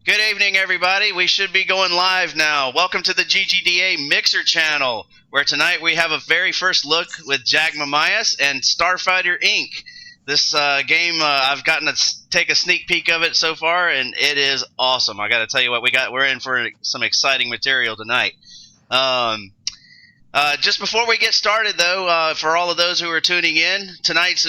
Good evening, everybody. We should be going live now. Welcome to the GGDA Mixer channel, where tonight we have a very first look with Jack Mamais and Starfighter Inc. This game, I've gotten to take a sneak peek of it so far, and it is awesome. I got to tell you what, we're in for some exciting material tonight. Just before we get started, though, for all of those who are tuning in, tonight's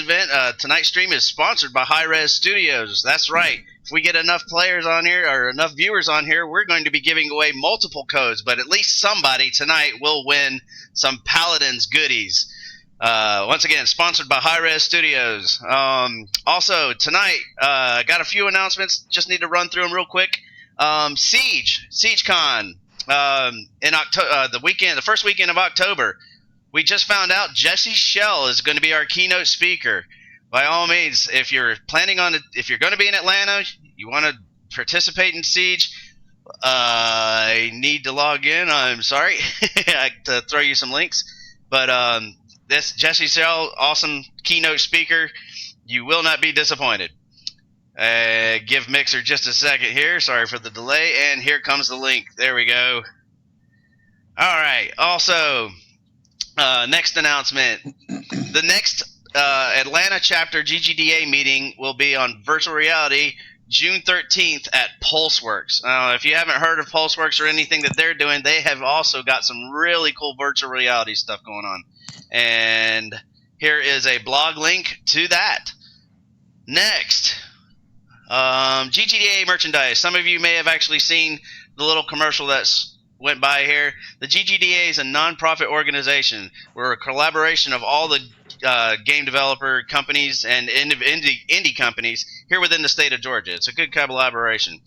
stream is sponsored by High Res Studios. That's right. If we get enough players on here or enough viewers on here, we're going to be giving away multiple codes, but at least somebody tonight will win some Paladins goodies. Once again, sponsored by High Res Studios. Also, tonight, got a few announcements. Just need to run through them real quick. SiegeCon. In October, the first weekend of October, we just found out Jesse Shell is going to be our keynote speaker. By all means, if you're going to be in Atlanta, you want to participate in Siege, I need to log in. I'm sorry to throw you some links, but this Jesse Shell, awesome keynote speaker. You will not be disappointed. Give Mixer just a second here. Sorry for the delay. And here comes the link. There we go. All right. Also, next announcement. The next Atlanta chapter GGDA meeting will be on virtual reality June 13th at PulseWorks. If you haven't heard of PulseWorks or anything that they're doing, they have also got some really cool virtual reality stuff going on. And here is a blog link to that. Next. GGDA merchandise. Some of you may have actually seen the little commercial that's went by here. The GGDA is a non-profit organization. We're a collaboration of all the game developer companies and indie companies here within the state of Georgia. It's a good collaboration.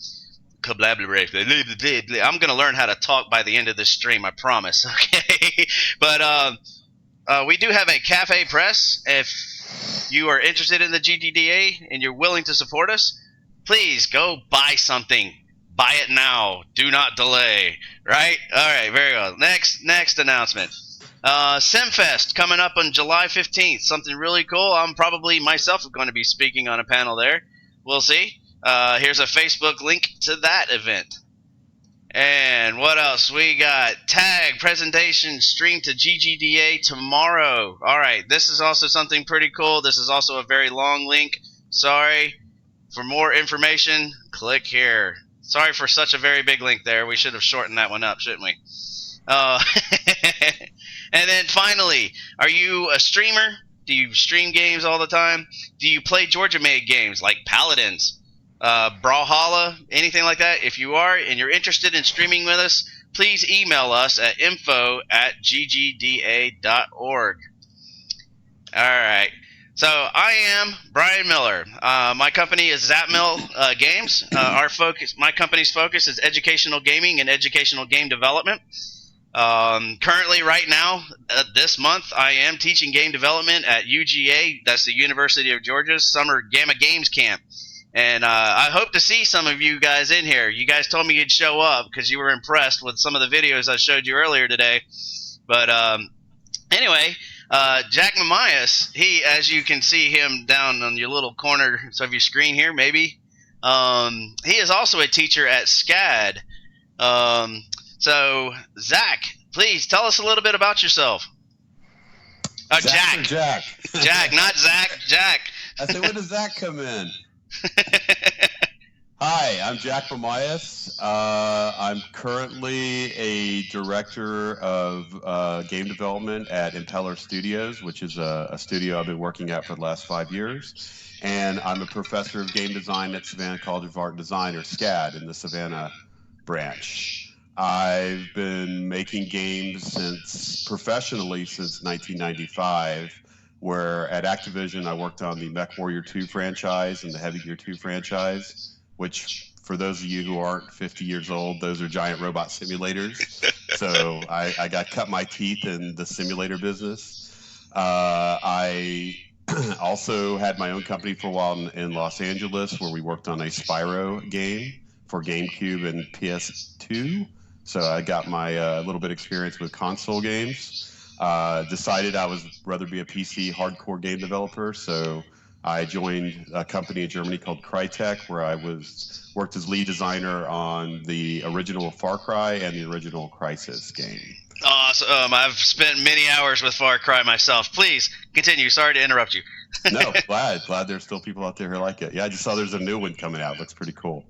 I'm going to learn how to talk by the end of this stream, I promise. Okay, but we do have a cafe press. If you are interested in the GGDA and you're willing to support us, please go buy something. Buy it now. Do not delay. Right? All right. Very well. Next announcement. SimFest coming up on July 15th. Something really cool. I'm probably myself going to be speaking on a panel there. We'll see. Here's a Facebook link to that event. And what else? We got tag presentation stream to GGDA tomorrow. All right. This is also something pretty cool. This is also a very long link. Sorry. For more information, click here. Sorry for such a very big link there. We should have shortened that one up, shouldn't we? And then finally, are you a streamer? Do you stream games all the time? Do you play Georgia-made games like Paladins, Brawlhalla, anything like that? If you are and you're interested in streaming with us, please email us at info@ggda.org. All right. So I am Brian Miller. My company is Zapmill Games. My company's focus is educational gaming and educational game development. Currently, right now, this month, I am teaching game development at UGA. That's the University of Georgia's Summer Gamma Games Camp. And I hope to see some of you guys in here. You guys told me you'd show up because you were impressed with some of the videos I showed you earlier today. But anyway, Jack Mamais, as you can see him down on your little corner of your screen here, maybe, he is also a teacher at SCAD. So, Zach, please tell us a little bit about yourself. Jack. Jack, not Zach, Jack. I said, when does Zach come in? Hi, I'm Jack Mamais. I'm currently a director of game development at Impeller Studios, which is a studio I've been working at for the last 5 years. And I'm a professor of game design at Savannah College of Art and Design, or SCAD, in the Savannah branch. I've been making games professionally since 1995, where at Activision I worked on the MechWarrior 2 franchise and the Heavy Gear 2 franchise, which for those of you who aren't 50 years old, those are giant robot simulators. So I got cut my teeth in the simulator business. I also had my own company for a while in Los Angeles, where we worked on a Spyro game for GameCube and PS2. So I got my little bit of experience with console games. Decided I was rather be a PC hardcore game developer, so I joined a company in Germany called Crytek, where I worked as lead designer on the original Far Cry and the original Crysis game. Awesome. I've spent many hours with Far Cry myself. Please continue. Sorry to interrupt you. No, glad there's still people out there who like it. Yeah, I just saw there's a new one coming out. Looks pretty cool.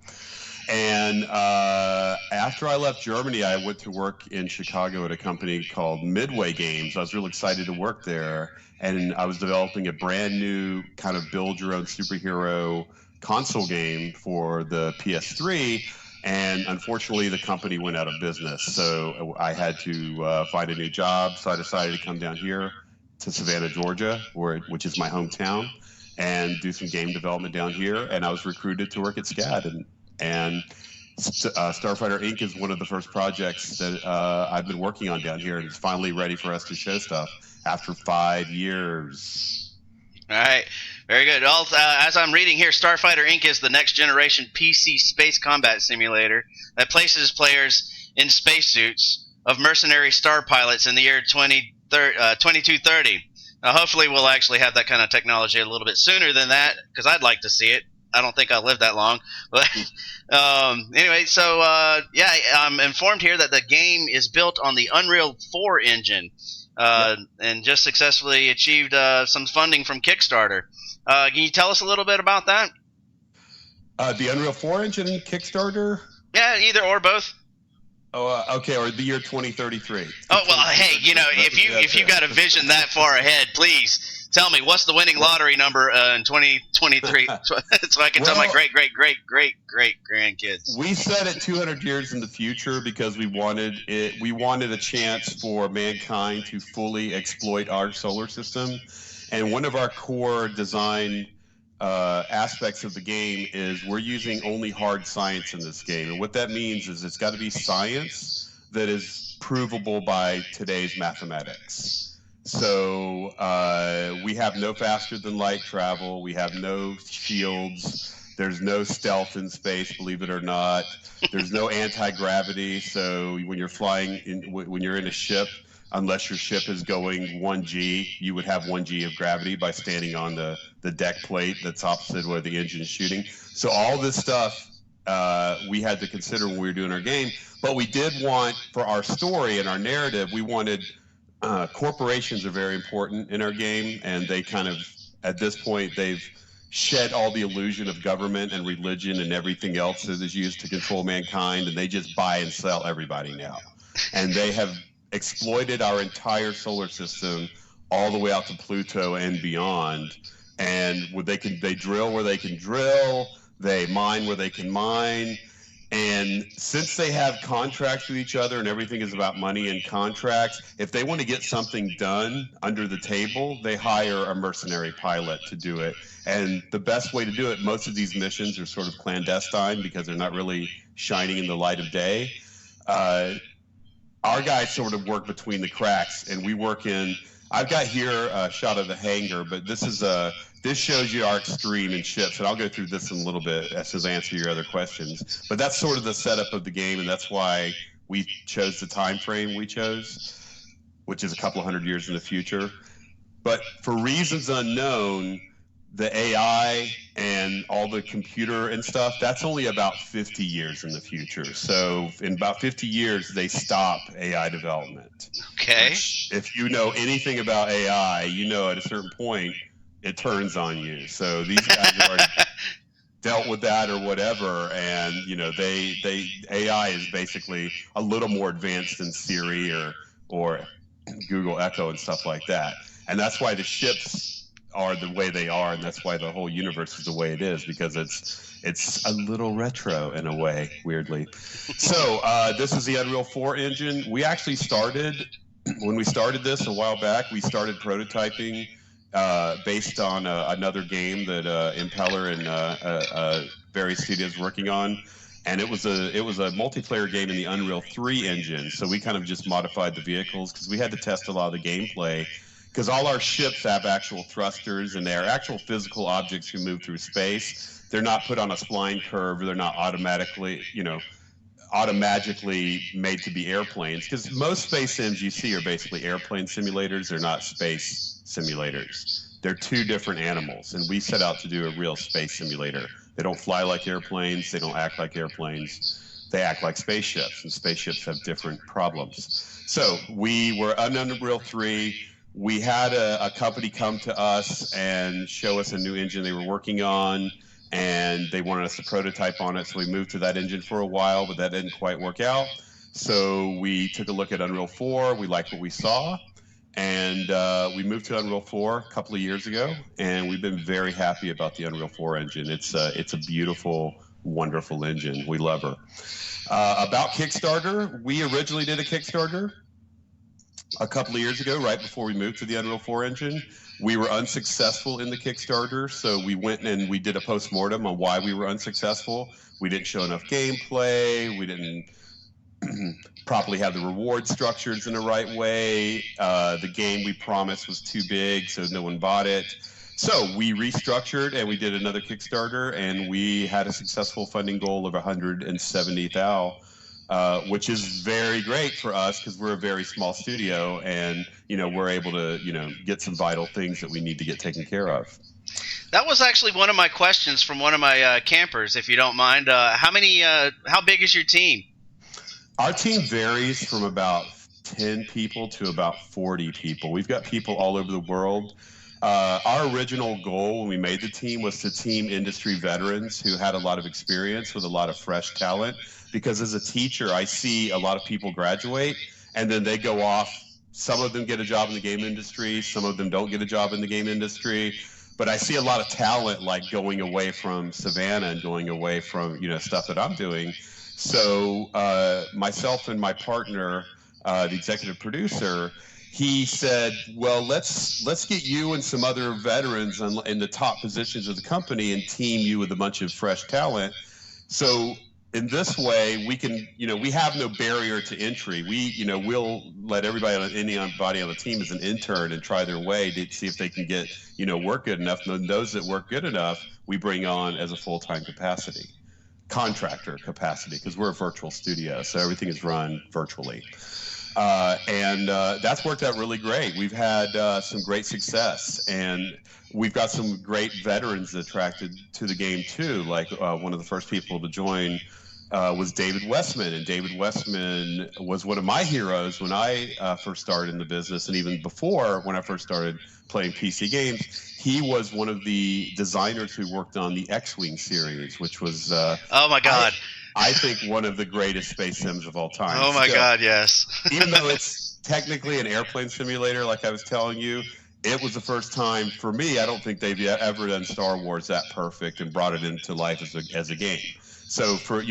And after I left Germany, I went to work in Chicago at a company called Midway Games. I was real excited to work there, and I was developing a brand new kind of build your own superhero console game for the PS3. And unfortunately, the company went out of business, so I had to find a new job. So I decided to come down here to Savannah, Georgia, which is my hometown, and do some game development down here. And I was recruited to work at SCAD, and Starfighter Inc. is one of the first projects that I've been working on down here, and it's finally ready for us to show stuff after 5 years. All right, very good. Well, as I'm reading here, Starfighter Inc. is the next generation PC space combat simulator that places players in spacesuits of mercenary star pilots in the year 2230. Hopefully, we'll actually have that kind of technology a little bit sooner than that, because I'd like to see it. I don't think I'll live that long. But anyway, so yeah, I'm informed here that the game is built on the Unreal 4 engine. And just successfully achieved some funding from Kickstarter. Can you tell us a little bit about that? The Unreal 4 engine Kickstarter? Yeah, either or both. Oh, okay, or the year 2033. Oh well, hey, if you got a vision that far ahead, please tell me what's the winning lottery number in 2023, so I can tell my great grandkids. We set it 200 years in the future because we wanted it. We wanted a chance for mankind to fully exploit our solar system, and one of our core design aspects of the game is we're using only hard science in this game. And what that means is it's got to be science that is provable by today's mathematics. So we have no faster than light travel. We have no shields. There's no stealth in space, believe it or not. There's no anti-gravity. So when you're when you're in a ship, unless your ship is going 1G, you would have 1G of gravity by standing on the deck plate that's opposite where the engine is shooting. So all this stuff we had to consider when we were doing our game. But we did want, for our story and our narrative, we wanted corporations are very important in our game, and they kind of, at this point, they've shed all the illusion of government and religion and everything else that is used to control mankind, and they just buy and sell everybody now. And they have exploited our entire solar system all the way out to Pluto and beyond. And they drill where they can drill, they mine where they can mine. And since they have contracts with each other and everything is about money and contracts, if they want to get something done under the table, they hire a mercenary pilot to do it. And the best way to do it, most of these missions are sort of clandestine because they're not really shining in the light of day. Our guys sort of work between the cracks, and we work in. I've got here a shot of the hangar, but this shows you our extreme in ships, and I'll go through this in a little bit as I answer your other questions. But that's sort of the setup of the game, and that's why we chose the time frame we chose, which is a couple of hundred years in the future. But for reasons unknown, the AI and all the computer and stuff, that's only about 50 years in the future. So in about 50 years, they stop AI development. Okay. Which, if you know anything about AI, you know at a certain point, it turns on you. So these guys have already dealt with that or whatever, and AI is basically a little more advanced than Siri or Google Echo and stuff like that. And that's why the ships are the way they are, and that's why the whole universe is the way it is, because it's a little retro in a way, weirdly. So this is the Unreal 4 engine. We actually when we started this a while back, we started prototyping based on another game that Impeller and various studios working on. And it was a multiplayer game in the Unreal 3 engine. So we kind of just modified the vehicles because we had to test a lot of the gameplay, because all our ships have actual thrusters and they're actual physical objects who move through space. They're not put on a spline curve. They're not automatically made to be airplanes, because most space sims you see are basically airplane simulators. They're not space simulators. they're two different animals, and we set out to do a real space simulator. They don't fly like airplanes. They don't act like airplanes. They act like spaceships, and spaceships have different problems. So we were on Unreal 3. We had a company come to us and show us a new engine they were working on, and they wanted us to prototype on it. So we moved to that engine for a while, but that didn't quite work out. So we took a look at Unreal 4. We liked what we saw, and we moved to Unreal 4 a couple of years ago, and we've been very happy about the Unreal 4 engine. It's a beautiful, wonderful engine. We love her. About Kickstarter, we originally did a Kickstarter a couple of years ago, right before we moved to the Unreal 4 engine. We were unsuccessful in the Kickstarter, so we went and we did a post-mortem on why we were unsuccessful. We didn't show enough gameplay. We didn't properly have the reward structures in the right way. The game we promised was too big, so no one bought it. So we restructured and we did another Kickstarter, and we had a successful funding goal of 170 thou, which is very great for us because we're a very small studio, and we're able to get some vital things that we need to get taken care of. That was actually one of my questions from one of my campers, if you don't mind. How big is your team? Our team varies from about 10 people to about 40 people. We've got people all over the world. Our original goal when we made the team was to team industry veterans who had a lot of experience with a lot of fresh talent. Because as a teacher, I see a lot of people graduate and then they go off. Some of them get a job in the game industry. Some of them don't get a job in the game industry. But I see a lot of talent like going away from Savannah and going away from stuff that I'm doing. So myself and my partner, the executive producer, he said, well, let's get you and some other veterans in the top positions of the company and team you with a bunch of fresh talent. So in this way, we can, we have no barrier to entry. We'll let anybody on the team as an intern and try their way to see if they can get, work good enough. And those that work good enough, we bring on as a full-time contractor capacity, because we're a virtual studio, so everything is run virtually. And that's worked out really great. We've had some great success, and we've got some great veterans attracted to the game too. Like one of the first people to join was David Westman, and David Westman was one of my heroes when I first started in the business, and even before when I first started playing PC games. He was one of the designers who worked on the X-Wing series, which was oh my god, I think one of the greatest space sims of all time. Oh my god, yes. Even though it's technically an airplane simulator, like I was telling you, it was the first time for me. I don't think they've ever done Star Wars that perfect and brought it into life as a game. So for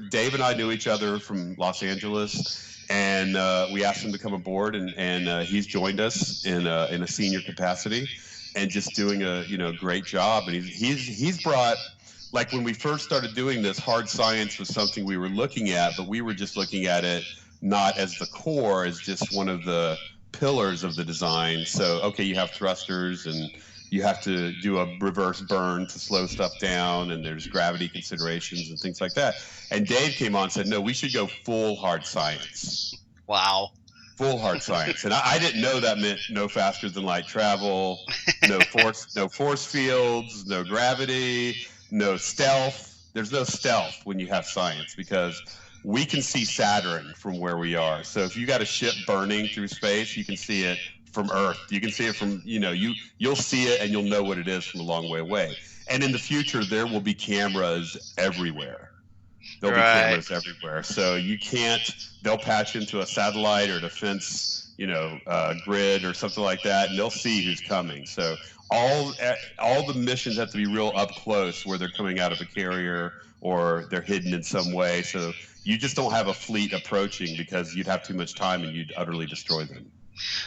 Dave and I knew each other from Los Angeles, and we asked him to come aboard, and he's joined us in a senior capacity, and just doing a great job. And he's brought, like when we first started doing this, hard science was something we were looking at, but we were just looking at it not as the core, as just one of the pillars of the design. So okay, you have thrusters and you have to do a reverse burn to slow stuff down, and there's gravity considerations and things like that. And Dave came on and said, no, we should go full hard science. Wow. Full hard science. And I didn't know that meant no faster than light travel, no force fields, no gravity, no stealth. There's no stealth when you have science, because we can see Saturn from where we are. So if you got a ship burning through space, you can see it from Earth. You can see it from, you'll see it and you'll know what it is from a long way away. And in the future, there will be cameras everywhere. There'll be cameras everywhere. So they'll patch into a satellite or defense, grid or something like that, and they'll see who's coming. So all the missions have to be real up close, where they're coming out of a carrier or they're hidden in some way. So you just don't have a fleet approaching, because you'd have too much time and you'd utterly destroy them.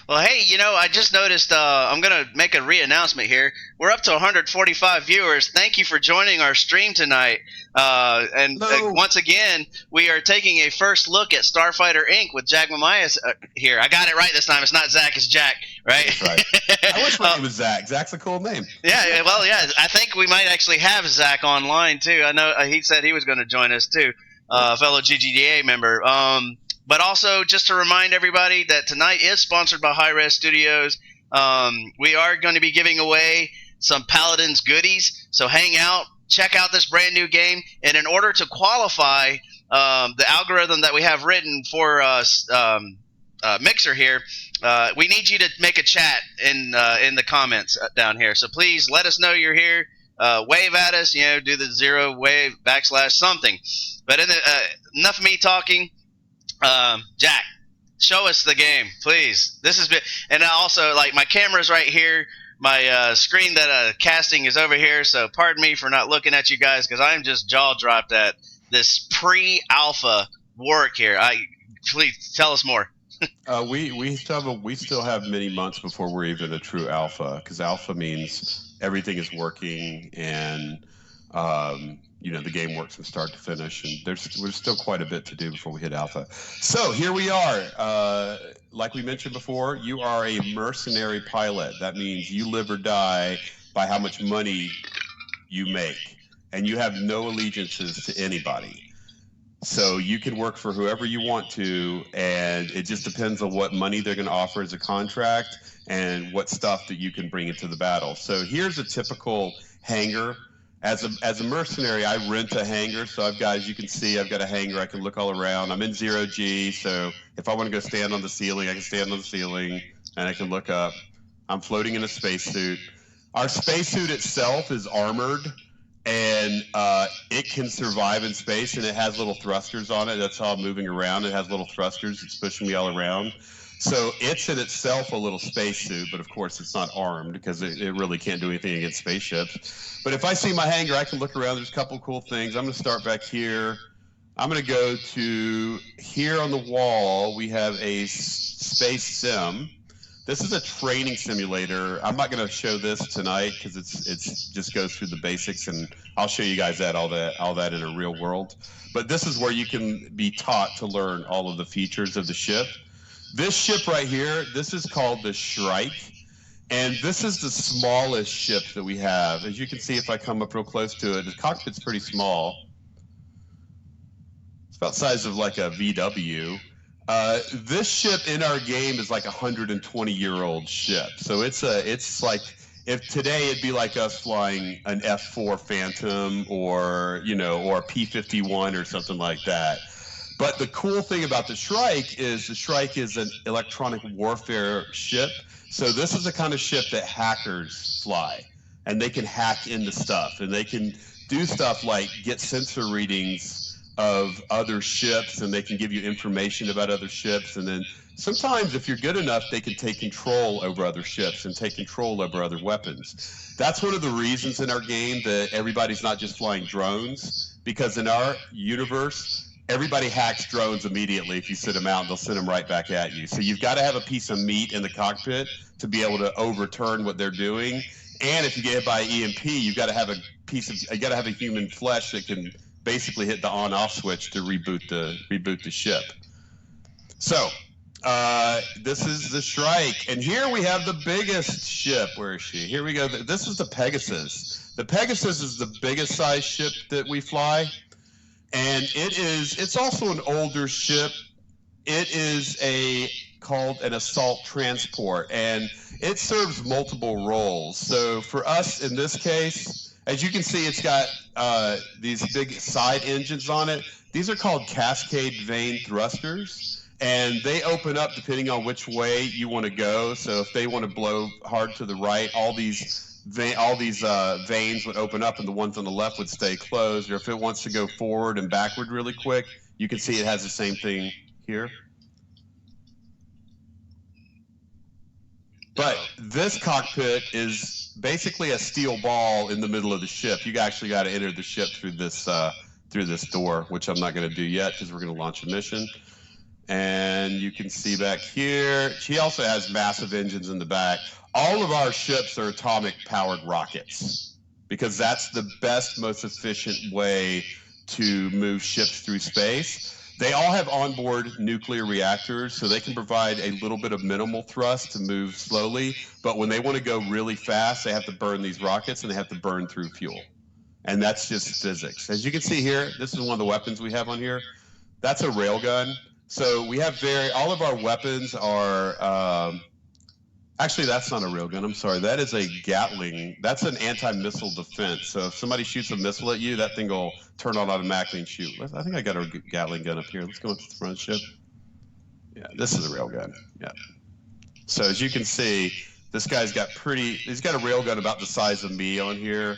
Well, hey, I just noticed I'm going to make a re-announcement here. We're up to 145 viewers. Thank you for joining our stream tonight. And once again, we are taking a first look at Starfighter Inc. with Jack Mamais here. I got it right this time. It's not Zach, it's Jack, right? That's right. I wish my name was Zach. Zach's a cool name. Yeah, well, yeah. I think we might actually have Zach online, too. I know he said he was going to join us, too, fellow GGDA member. But also, just to remind everybody that tonight is sponsored by Hi-Res Studios. We are going to be giving away some Paladins goodies, so hang out, check out this brand new game, and in order to qualify the algorithm that we have written for Mixer here, we need you to make a chat in the comments down here. So please let us know you're here. Wave at us, do the zero wave / something. But enough of me talking. Jack, show us the game, please. This has been, and also like my camera's right here. My screen that casting is over here, so pardon me for not looking at you guys because I'm just jaw dropped at this pre-alpha work here. Please tell us more. We still have many months before we're even a true alpha, because alpha means everything is working and the game works from start to finish, and there's still quite a bit to do before we hit alpha. So here we are. Like we mentioned before, you are a mercenary pilot. That means you live or die by how much money you make, and you have no allegiances to anybody. So you can work for whoever you want to, and it just depends on what money they're going to offer as a contract and what stuff that you can bring into the battle. So here's a typical hangar. As a mercenary, I rent a hangar. So as you can see, I've got a hangar. I can look all around. I'm in 0G, so if I want to go stand on the ceiling, I can stand on the ceiling, and I can look up. I'm floating in a spacesuit. Our spacesuit itself is armored, and it can survive in space, and it has little thrusters on it. That's how I'm moving around. It has little thrusters. It's pushing me all around. So it's in itself a little spacesuit, but of course it's not armed because it really can't do anything against spaceships. But if I see my hangar, I can look around. There's a couple cool things. I'm going to start back here. I'm going to go to here on the wall. We have a space sim. This is a training simulator. I'm not going to show this tonight because it's just goes through the basics, and I'll show you guys all that in a real world. But this is where you can be taught to learn all of the features of the ship. This ship right here, this is called the Shrike, and this is the smallest ship that we have. As you can see, if I come up real close to it, the cockpit's pretty small. It's about the size of like a VW. This ship in our game is like a 120-year-old ship. So it's like, if today it'd be like us flying an F4 Phantom or a P-51 or something like that. But the cool thing about the Shrike is an electronic warfare ship. So this is the kind of ship that hackers fly, and they can hack into stuff, and they can do stuff like get sensor readings of other ships, and they can give you information about other ships, and then sometimes if you're good enough, they can take control over other ships and take control over other weapons. That's one of the reasons in our game that everybody's not just flying drones, because in our universe, everybody hacks drones immediately. If you sit them out, they'll send them right back at you. So you've got to have a piece of meat in the cockpit to be able to overturn what they're doing. And if you get hit by EMP, you've got to have a human flesh that can basically hit the on-off switch to reboot the ship. So this is the Shrike, and here we have the biggest ship. Where is she? Here we go. This is the Pegasus. The Pegasus is the biggest size ship that we fly. And it's also an older ship. It is called an assault transport, and it serves multiple roles. So for us in this case, as you can see, it's got these big side engines on it. These are called cascade vane thrusters, and they open up depending on which way you want to go. So if they want to blow hard to the right, all these veins would open up, and the ones on the left would stay closed. Or if it wants to go forward and backward really quick, you can see it has the same thing here. But this cockpit is basically a steel ball in the middle of the ship. You actually got to enter the ship through this door, which I'm not going to do yet because we're going to launch a mission. And you can see back here, she also has massive engines in the back. All of our ships are atomic-powered rockets because that's the best, most efficient way to move ships through space. They all have onboard nuclear reactors, so they can provide a little bit of minimal thrust to move slowly. But when they want to go really fast, they have to burn these rockets, and they have to burn through fuel. And that's just physics. As you can see here, this is one of the weapons we have on here. That's a railgun. So we have all of our weapons are Actually, that's not a railgun. I'm sorry. That is a Gatling. That's an anti-missile defense. So if somebody shoots a missile at you, that thing will turn on automatically and shoot. I think I got a Gatling gun up here. Let's go into the front ship. Yeah, this is a railgun. Yeah. So as you can see, this guy's got he's got a railgun about the size of me on here.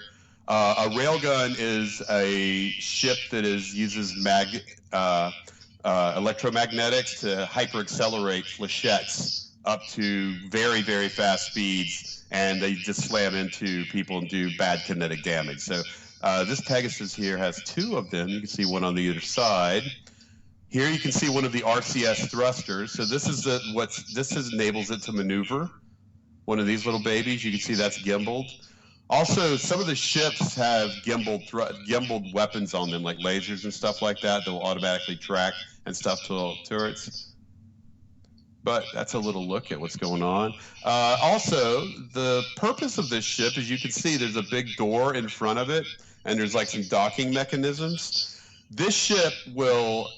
A railgun is a ship that uses electromagnetics to hyperaccelerate flechettes up to very, very fast speeds, and they just slam into people and do bad kinetic damage. So this Pegasus here has two of them. You can see one on the other side. Here you can see one of the RCS thrusters. So this enables it to maneuver. One of these little babies, you can see that's gimbaled. Also, some of the ships have gimbaled weapons on them, like lasers and stuff like that will automatically track and stuff to turrets. But that's a little look at what's going on. Also, the purpose of this ship, as you can see, there's a big door in front of it, and there's like some docking mechanisms. This ship will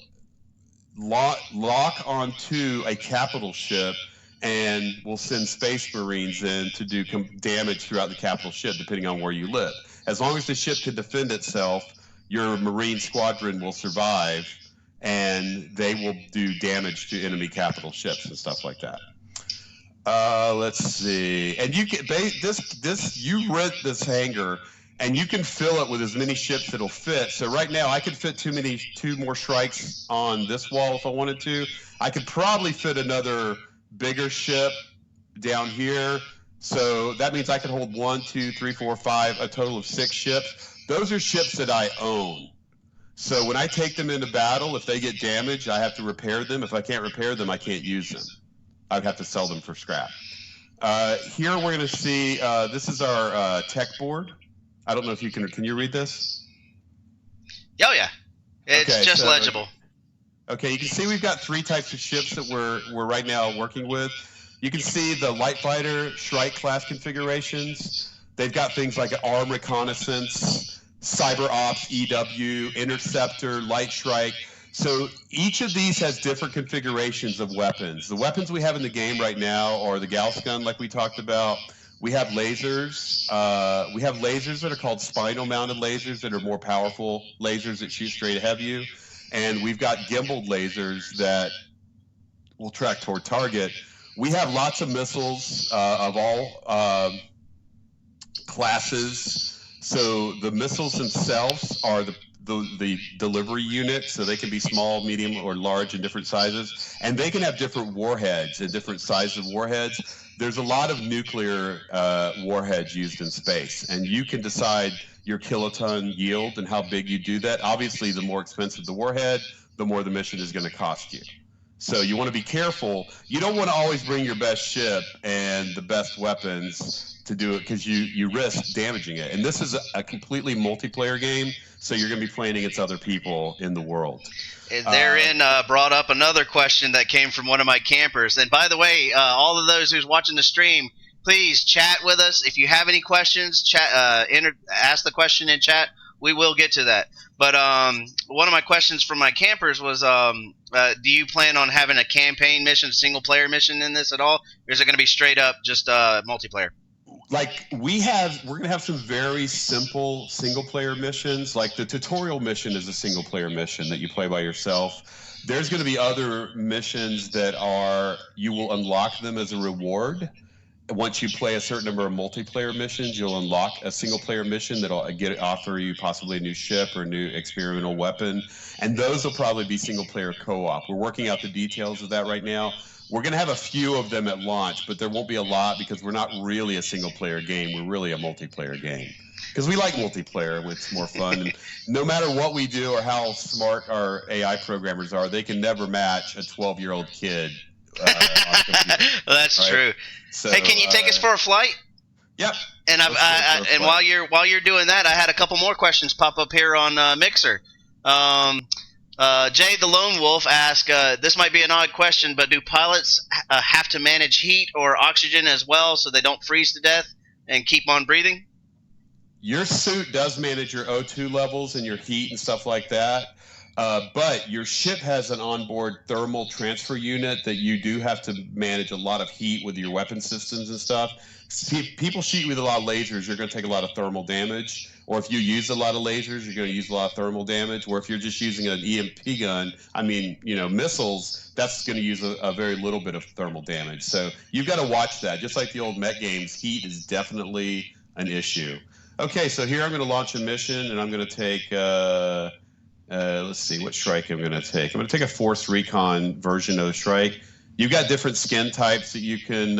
lock onto a capital ship and will send space marines in to do damage throughout the capital ship, depending on where you live. As long as the ship can defend itself, your marine squadron will survive, and they will do damage to enemy capital ships and stuff like that. Let's see. And you can you rent this hangar, and you can fill it with as many ships that'll fit. So right now, I could fit two more strikes on this wall if I wanted to. I could probably fit another bigger ship down here. So that means I could hold 1, 2, 3, 4, 5, a total of 6 ships. Those are ships that I own. So when I take them into battle, if they get damaged, I have to repair them. If I can't repair them, I can't use them. I'd have to sell them for scrap. Here we're going to see, this is our tech board. I don't know if you can you read this? Oh, yeah. It's just legible. Okay, you can see we've got 3 types of ships that we're right now working with. You can see the light fighter, Shrike class configurations. They've got things like arm reconnaissance, cyber ops, EW, interceptor, light Shrike. So each of these has different configurations of weapons. The weapons we have in the game right now are the Gauss gun, like we talked about. We have lasers. We have lasers that are called spinal-mounted lasers that are more powerful lasers that shoot straight ahead of you. And we've got gimbaled lasers that will track toward target. We have lots of missiles of all classes. So the missiles themselves are the delivery unit, so they can be small, medium, or large in different sizes. And they can have different warheads and different sizes of warheads. There's a lot of nuclear warheads used in space, and you can decide your kiloton yield and how big you do that. Obviously, the more expensive the warhead, the more the mission is going to cost you. So you want to be careful. You don't want to always bring your best ship and the best weapons to do it, because you risk damaging it. And this is a completely multiplayer game, so you're going to be playing against other people in the world. Therein brought up another question that came from one of my campers. And by the way, all of those who's watching the stream, please chat with us. If you have any questions, ask the question in chat. We will get to that. But one of my questions from my campers was, do you plan on having a campaign mission, single-player mission in this at all? Or is it going to be straight up just multiplayer? Like we're going to have some very simple single-player missions. Like the tutorial mission is a single-player mission that you play by yourself. There's going to be other missions that you will unlock them as a reward. Once you play a certain number of multiplayer missions, you'll unlock a single-player mission that'll offer you possibly a new ship or a new experimental weapon. And those will probably be single-player co-op. We're working out the details of that right now. We're going to have a few of them at launch, but there won't be a lot because we're not really a single-player game. We're really a multiplayer game. Because we like multiplayer, it's more fun. And no matter what we do or how smart our AI programmers are, they can never match a 12-year-old kid on a computer. That's true. So, hey, can you take us for a flight? Yep. And while you're doing that, I had a couple more questions pop up here on Mixer. Jay the Lone Wolf asked, this might be an odd question, but do pilots have to manage heat or oxygen as well so they don't freeze to death and keep on breathing? Your suit does manage your O2 levels and your heat and stuff like that. But your ship has an onboard thermal transfer unit that you do have to manage a lot of heat with your weapon systems and stuff. People shoot you with a lot of lasers, you're going to take a lot of thermal damage. Or if you use a lot of lasers, you're going to use a lot of thermal damage. Or if you're just using an EMP gun, missiles, that's going to use a very little bit of thermal damage. So you've got to watch that. Just like the old mech games, heat is definitely an issue. Okay, so here I'm going to launch a mission, and I'm going to take... let's see, what Shrike I'm going to take. I'm going to take a Force Recon version of Shrike. You've got different skin types that you can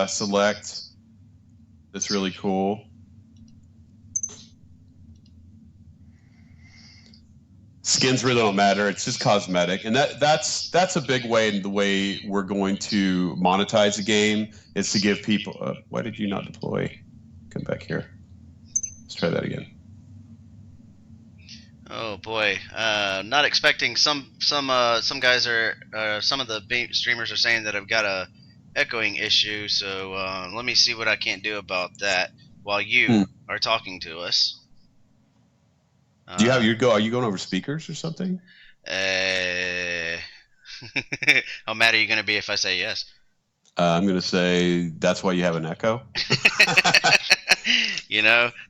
select. That's really cool. Skins really don't matter. It's just cosmetic. And that's a big way, in the way we're going to monetize the game, is to give people... why did you not deploy? Come back here. Let's try that again. Oh boy, not expecting some guys are some of the streamers are saying that I've got a echoing issue. So let me see what I can't do about that while you are talking to us. Do you have your Are you going over speakers or something? How mad are you going to be if I say yes? I'm going to say that's why you have an echo.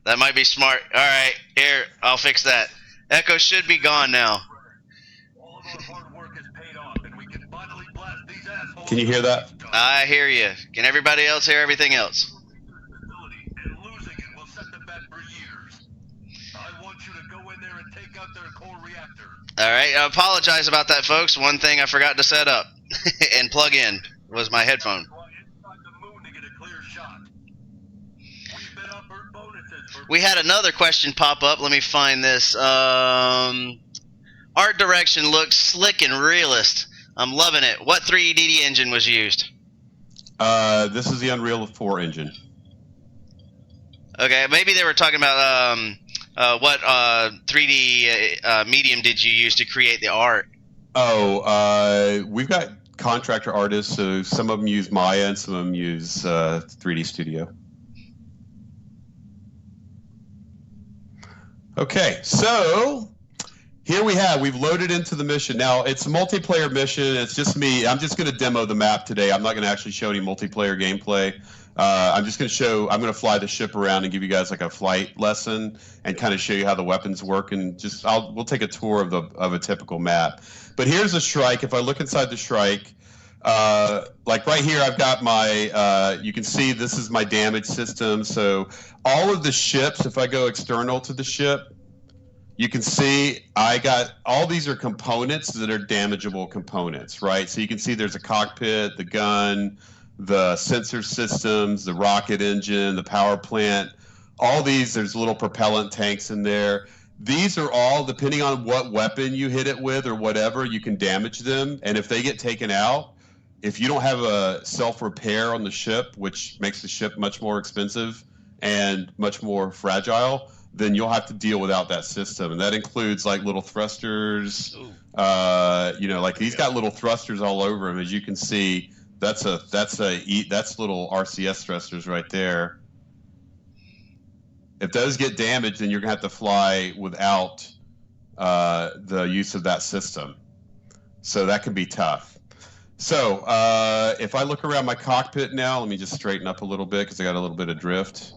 That might be smart. All right, here, I'll fix that. Echo should be gone now. All of our hard work has paid off, and we can finally blast these assholes. Can you hear that? I hear you. Can everybody else hear everything else? And losing it will set them back for years. I want you to go in there and take out their core reactor. All right, I apologize about that, folks. One thing I forgot to set up and plug in was my headphone. We had another question pop up. Let me find this. Art direction looks slick and realist. I'm loving it. What 3D engine was used? This is the Unreal 4 engine. Okay, maybe they were talking about what 3D medium did you use to create the art? We've got contractor artists, so some of them use Maya and some of them use 3D Studio. Okay, so here we've loaded into the mission. Now, it's a multiplayer mission. It's just me. I'm just going to demo the map today. I'm not going to actually show any multiplayer gameplay. I'm going to fly the ship around and give you guys like a flight lesson and kind of show you how the weapons work, and we'll take a tour of a typical map. But here's a Shrike. If I look inside the Shrike, like right here, I've got my, you can see this is my damage system. So all of the ships, if I go external to the ship, you can see I got, all these are components that are damageable components, right? So you can see there's a cockpit, the gun, the sensor systems, the rocket engine, the power plant, all these, there's little propellant tanks in there. These are all, depending on what weapon you hit it with or whatever, you can damage them. And if they get taken out, if you don't have a self-repair on the ship, which makes the ship much more expensive and much more fragile, then you'll have to deal without that system. And that includes like little thrusters, like he's got little thrusters all over him. As you can see, that's little RCS thrusters right there. If those get damaged, then you're gonna have to fly without the use of that system. So that can be tough. So if I look around my cockpit now, let me just straighten up a little bit because I got a little bit of drift.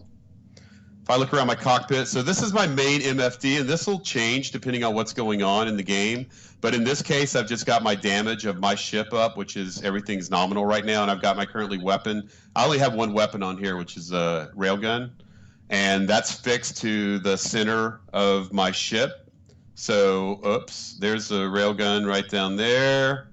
If I look around my cockpit, so this is my main MFD, and this will change depending on what's going on in the game. But in this case, I've just got my damage of my ship up, which is everything's nominal right now, and I've got my currently weapon. I only have one weapon on here, which is a railgun, and that's fixed to the center of my ship. So, oops, there's a railgun right down there.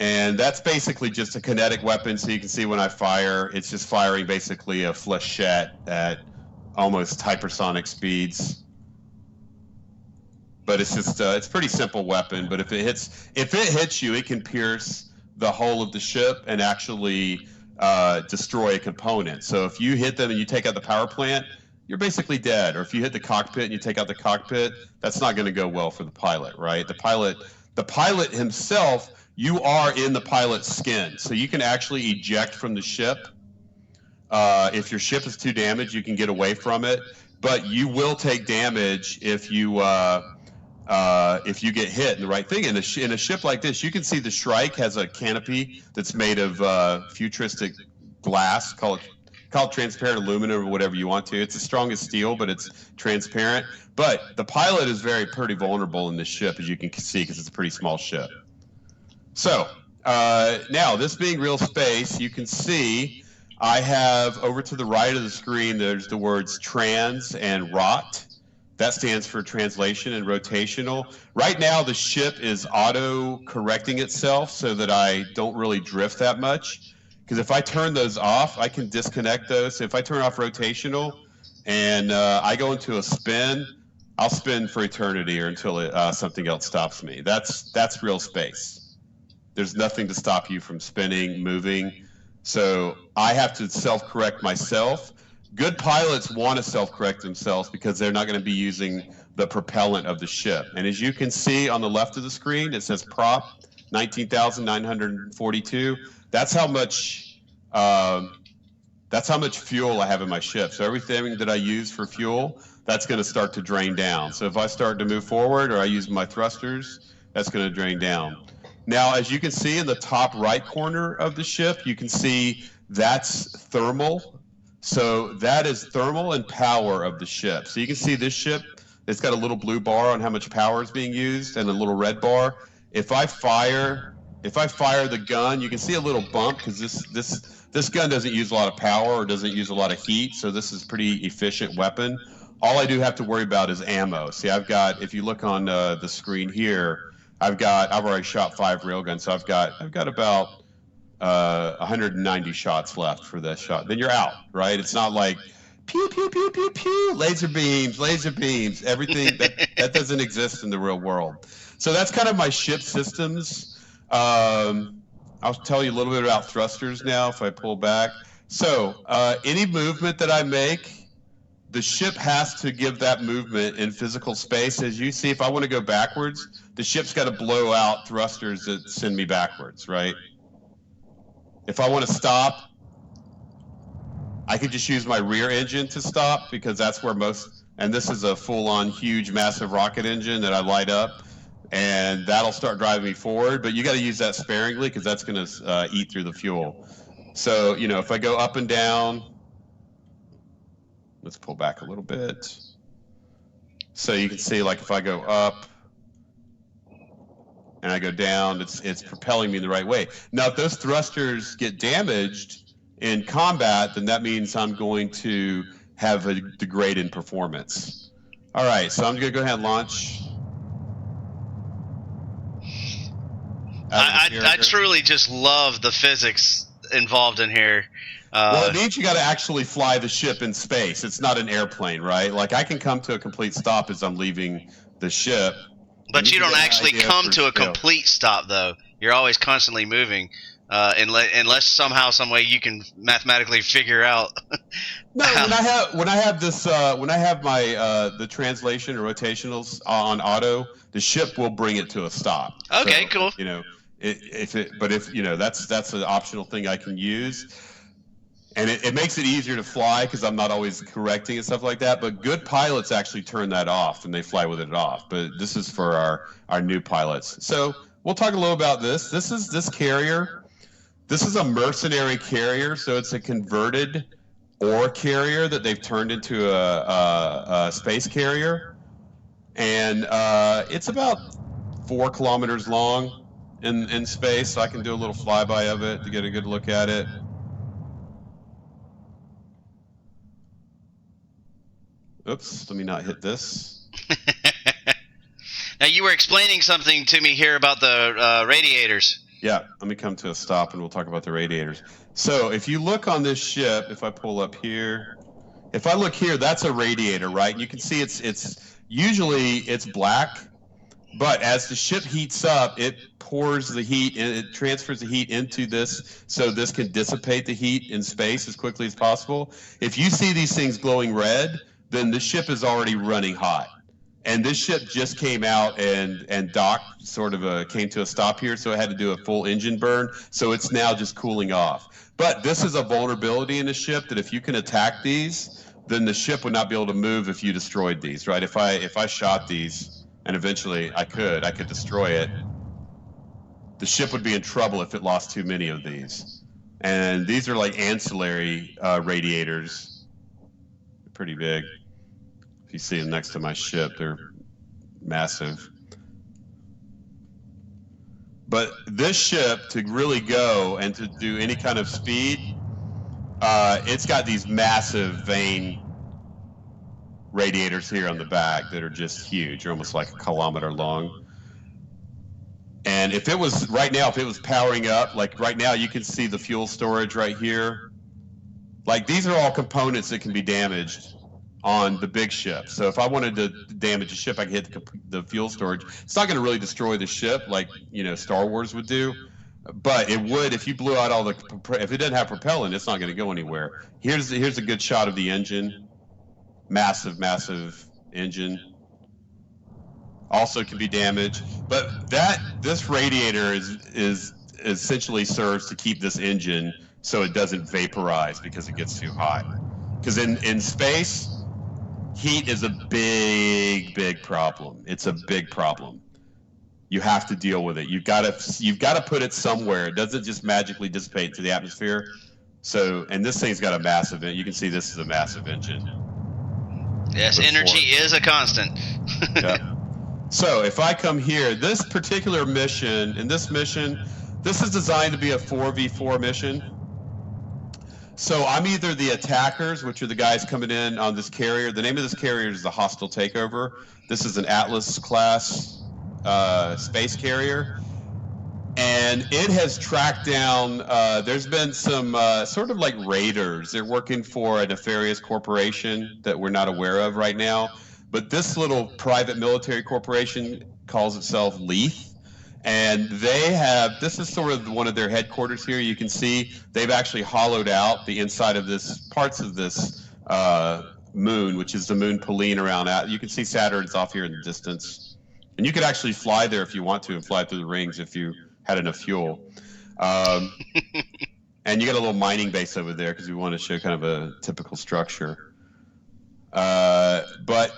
And that's basically just a kinetic weapon, so you can see when I fire, it's just firing basically a flechette at almost hypersonic speeds. But it's just it's a pretty simple weapon. But if it hits you, it can pierce the hull of the ship and actually destroy a component. So if you hit them and you take out the power plant, you're basically dead. Or if you hit the cockpit and you take out the cockpit, that's not going to go well for the pilot, right? The pilot himself, you are in the pilot's skin, so you can actually eject from the ship. If your ship is too damaged, you can get away from it. but you will take damage if you get hit in the right thing. In a ship like this, you can see the Shrike has a canopy that's made of futuristic glass. Call it transparent aluminum or whatever you want to. It's as strong as steel, but it's transparent. But the pilot is pretty vulnerable in this ship, as you can see, because it's a pretty small ship. So now, this being real space, you can see I have over to the right of the screen, there's the words trans and rot. That stands for translation and rotational. Right now, the ship is auto-correcting itself so that I don't really drift that much. Because if I turn those off, I can disconnect those. So if I turn off rotational and I go into a spin, I'll spin for eternity or until something else stops me. That's real space. There's nothing to stop you from spinning, moving. So I have to self-correct myself. Good pilots want to self-correct themselves because they're not going to be using the propellant of the ship. And as you can see on the left of the screen, it says prop 19,942. That's how much fuel I have in my ship. So everything that I use for fuel, that's going to start to drain down. So if I start to move forward or I use my thrusters, that's going to drain down. Now, as you can see in the top right corner of the ship, you can see that's thermal. So that is thermal and power of the ship. So you can see this ship, it's got a little blue bar on how much power is being used and a little red bar. If I fire the gun, you can see a little bump because this gun doesn't use a lot of power or doesn't use a lot of heat. So this is a pretty efficient weapon. All I do have to worry about is ammo. See, I've got, if you look on the screen here, I've already shot 5 railguns. So I've got about 190 shots left for this shot. Then you're out, right? It's not like pew pew pew pew pew, laser beams, everything that doesn't exist in the real world. So that's kind of my ship systems. I'll tell you a little bit about thrusters now if I pull back. So any movement that I make, the ship has to give that movement in physical space. As you see, if I want to go backwards, the ship's got to blow out thrusters that send me backwards, right? If I want to stop, I could just use my rear engine to stop because that's where and this is a full-on huge massive rocket engine that I light up, and that'll start driving me forward, but you got to use that sparingly because that's going to eat through the fuel. So, if I go up and down, let's pull back a little bit. So you can see, like, if I go up and I go down, it's propelling me in the right way. Now, if those thrusters get damaged in combat, then that means I'm going to have a degrade in performance. All right, so I'm going to go ahead and launch. I truly just love the physics involved in here. Well, it means you got to actually fly the ship in space. It's not an airplane, right? Like, I can come to a complete stop as I'm leaving the ship. But you don't actually come to a complete stop, though. You're always constantly moving, unless somehow, some way, you can mathematically figure out. No, when I have my the translation or rotationals on auto, the ship will bring it to a stop. Okay, so, cool. That's an optional thing I can use. And it makes it easier to fly because I'm not always correcting and stuff like that. But good pilots actually turn that off and they fly with it off. But this is for our new pilots. So we'll talk a little about this. This carrier. This is a mercenary carrier. So it's a converted ore carrier that they've turned into a space carrier. And it's about 4 kilometers long in space. So I can do a little flyby of it to get a good look at it. Oops, let me not hit this. Now, you were explaining something to me here about the radiators. Yeah, let me come to a stop and we'll talk about the radiators. So if you look on this ship, if I pull up here, if I look here, that's a radiator, right? And you can see it's usually black, but as the ship heats up, it pours the heat and it transfers the heat into this so this can dissipate the heat in space as quickly as possible. If you see these things glowing red, then the ship is already running hot. And this ship just came out and docked, came to a stop here, so it had to do a full engine burn. So it's now just cooling off. But this is a vulnerability in the ship that if you can attack these, then the ship would not be able to move if you destroyed these, right? If I shot these, and eventually I could destroy it, the ship would be in trouble if it lost too many of these. And these are like ancillary radiators. They're pretty big. If you see them next to my ship, they're massive. But this ship, to really go and to do any kind of speed, it's got these massive vane radiators here on the back that are just huge. They're almost like a kilometer long. And if it was right now, if it was powering up, like right now, you can see the fuel storage right here. Like these are all components that can be damaged on the big ship. So if I wanted to damage a ship, I could hit the fuel storage. It's not going to really destroy the ship like, you know, Star Wars would do, but it would if you blew out all the, if it didn't have propellant, it's not going to go anywhere. Here's a good shot of the engine. Massive, massive engine. Also can be damaged, but this radiator is essentially serves to keep this engine so it doesn't vaporize because it gets too hot. Because in space, heat is a big problem. It's a big problem. You have to deal with it. You've got to put it somewhere. It doesn't just magically dissipate to the atmosphere. So, and this thing's got a massive. You can see this is a massive engine. Yes, energy is a constant. Yeah. So if I come here, this particular mission, this is designed to be a 4v4 mission. So I'm either the attackers, which are the guys coming in on this carrier. The name of this carrier is the Hostile Takeover. This is an Atlas class space carrier. And it has tracked down, there's been some sort of like raiders. They're working for a nefarious corporation that we're not aware of right now. But this little private military corporation calls itself Leith. And they have, this is sort of one of their headquarters here. You can see they've actually hollowed out the inside of this, parts of this moon, which is the moon Pauline around out. You can see Saturn's off here in the distance. And you could actually fly there if you want to and fly through the rings if you had enough fuel. And you got a little mining base over there because we want to show kind of a typical structure. But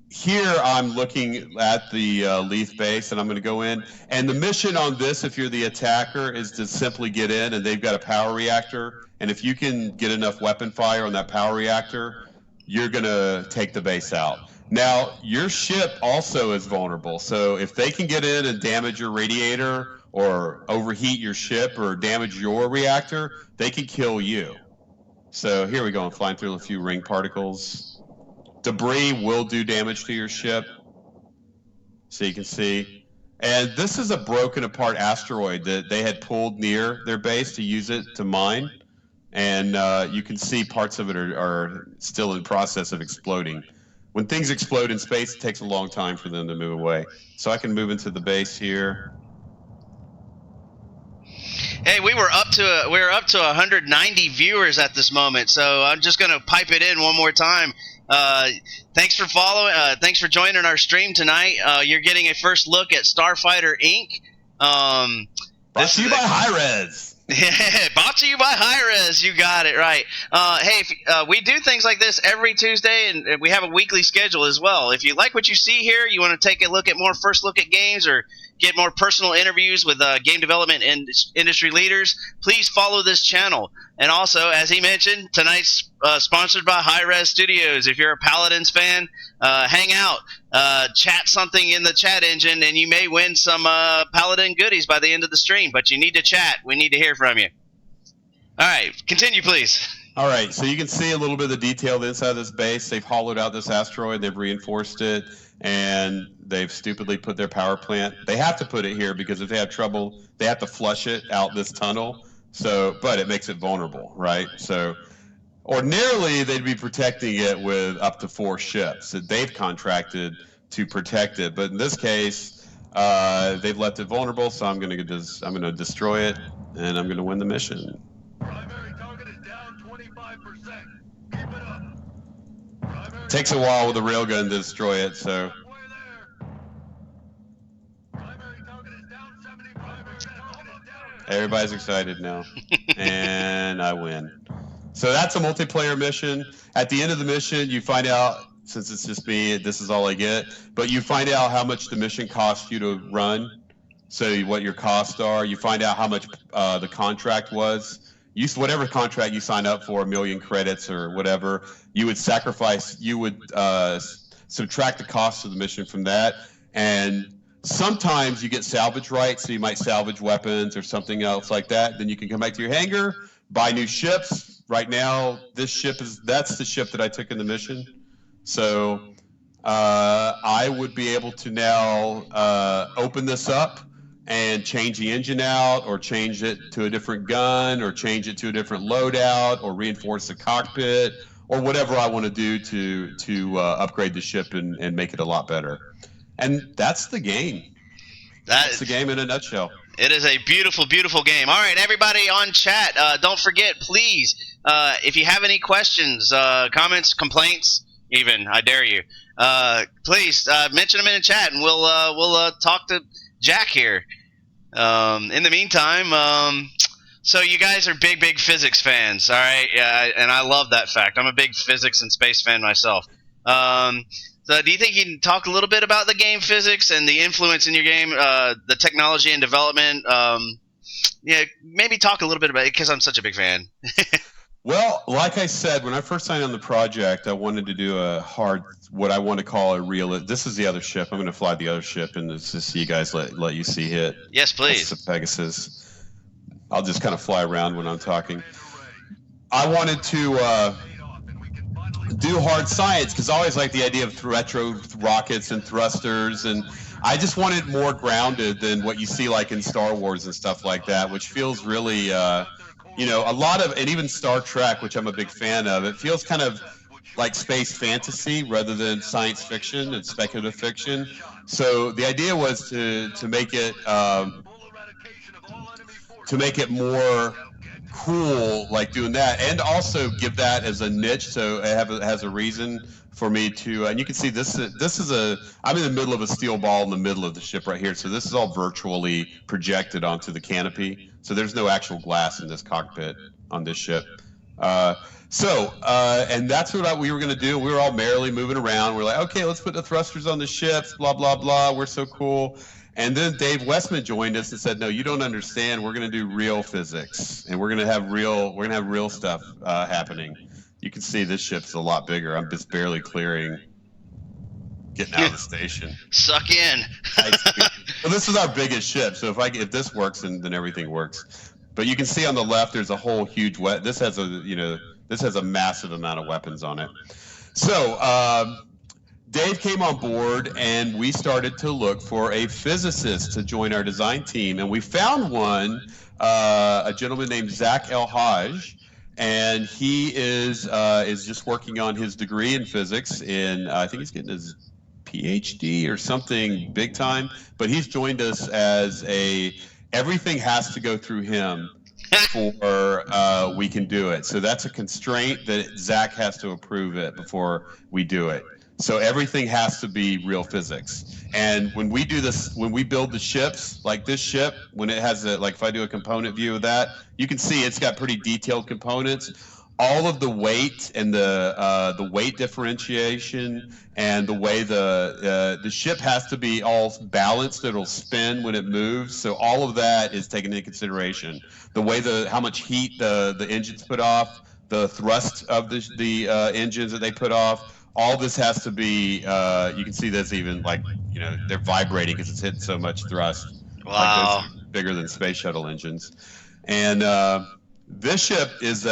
here I'm looking at the Leith base, and I'm going to go in. And the mission on this, if you're the attacker, is to simply get in, and they've got a power reactor. And if you can get enough weapon fire on that power reactor, you're going to take the base out. Now, your ship also is vulnerable. So if they can get in and damage your radiator or overheat your ship or damage your reactor, they can kill you. So here we go. I'm flying through a few ring particles. Debris will do damage to your ship, so you can see. And this is a broken apart asteroid that they had pulled near their base to use it to mine. And you can see parts of it are still in process of exploding. When things explode in space, it takes a long time for them to move away. So I can move into the base here. Hey, we were up to 190 viewers at this moment, so I'm just gonna pipe it in one more time. Thanks for following. Thanks for joining our stream tonight. You're getting a first look at Starfighter Inc. Brought to you by Hi-Res. Brought to you by Hi-Res. You got it right. Hey, we do things like this every Tuesday, and we have a weekly schedule as well. If you like what you see here, you want to take a look at more first look at games or get more personal interviews with game development and industry leaders, please follow this channel. And also, as he mentioned, tonight's sponsored by Hi-Res Studios. If you're a Paladins fan, hang out, chat something in the chat engine, and you may win some Paladin goodies by the end of the stream. But you need to chat. We need to hear from you. All right, continue, please. All right, so you can see a little bit of the detail inside of this base. They've hollowed out this asteroid. They've reinforced it, and they've stupidly put their power plant. They have to put it here because if they have trouble, they have to flush it out this tunnel. So, but it makes it vulnerable, right? So ordinarily, they'd be protecting it with up to 4 ships that they've contracted to protect it. But in this case, they've left it vulnerable, so I'm going to destroy it, and I'm going to win the mission. Primary target is down 25%. Keep it up. Primary Takes a while with a railgun to destroy it, so. halfway there. Primary target is down 70. Primary target is down. Everybody's excited now. And I win. So that's a multiplayer mission. At the end of the mission, you find out, since it's just me, this is all I get, but you find out how much the mission costs you to run. So what your costs are. You find out how much the contract was. Whatever contract you sign up for, 1,000,000 credits or whatever, you would sacrifice. You would subtract the cost of the mission from that, and sometimes you get salvage rights, so you might salvage weapons or something else like that. Then you can come back to your hangar, buy new ships. Right now, that's the ship that I took in the mission. So I would be able to now open this up and change the engine out, or change it to a different gun, or change it to a different loadout, or reinforce the cockpit, or whatever I want to do to upgrade the ship and make it a lot better. And that's the game. That's the game in a nutshell. It is a beautiful, beautiful game. All right, everybody on chat, don't forget, please, if you have any questions, comments, complaints, even, I dare you, please mention them in the chat, and we'll talk to Jack here. In the meantime, so you guys are big physics fans, all right? And I love that fact. I'm a big physics and space fan myself. So do you think you can talk a little bit about the game physics and the influence in your game, the technology and development? Yeah, maybe talk a little bit about it, because I'm such a big fan. Well, like I said, when I first signed on the project, I wanted to do what I want to call a real. This is the other ship. I'm going to fly the other ship, and just see you guys let you see it. Yes, please. That's the Pegasus. I'll just kind of fly around when I'm talking. I wanted to do hard science, because I always like the idea of retro rockets and thrusters, and I just wanted more grounded than what you see like in Star Wars and stuff like that, which feels really. A lot of, and even Star Trek, which I'm a big fan of, it feels kind of like space fantasy rather than science fiction and speculative fiction. So the idea was to make it more cool, like doing that, and also give that as a niche, so it has a reason for me to. And you can see this is I'm in the middle of a steel ball in the middle of the ship right here, so this is all virtually projected onto the canopy. So there's no actual glass in this cockpit on this ship. And that's what we were going to do. We were all merrily moving around. We're like, okay, let's put the thrusters on the ships, blah, blah, blah. We're so cool. And then Dave Westman joined us and said, no, you don't understand. We're going to do real physics, and we're going to have real stuff happening. You can see this ship's a lot bigger. I'm just barely clearing, getting out of the station. Suck in. Well, this is our biggest ship, so if this works, then everything works. But you can see on the left, there's a whole huge this has a massive amount of weapons on it. So Dave came on board, and we started to look for a physicist to join our design team, and we found one, a gentleman named Zach El Haj, and he is just working on his degree in physics. I think he's getting his PhD or something big time, but he's joined us as everything has to go through him before we can do it. So that's a constraint that Zach has to approve it before we do it. So everything has to be real physics. And when we do this, when we build the ships, like this ship, when it has if I do a component view of that, you can see it's got pretty detailed components. All of the weight and the weight differentiation, and the way the ship has to be all balanced, it'll spin when it moves. So all of that is taken into consideration. The way how much heat the engines put off, the thrust of the engines that they put off. All this has to be. You can see this even they're vibrating because it's hitting so much thrust. Wow. Like those are bigger than space shuttle engines, and. This ship is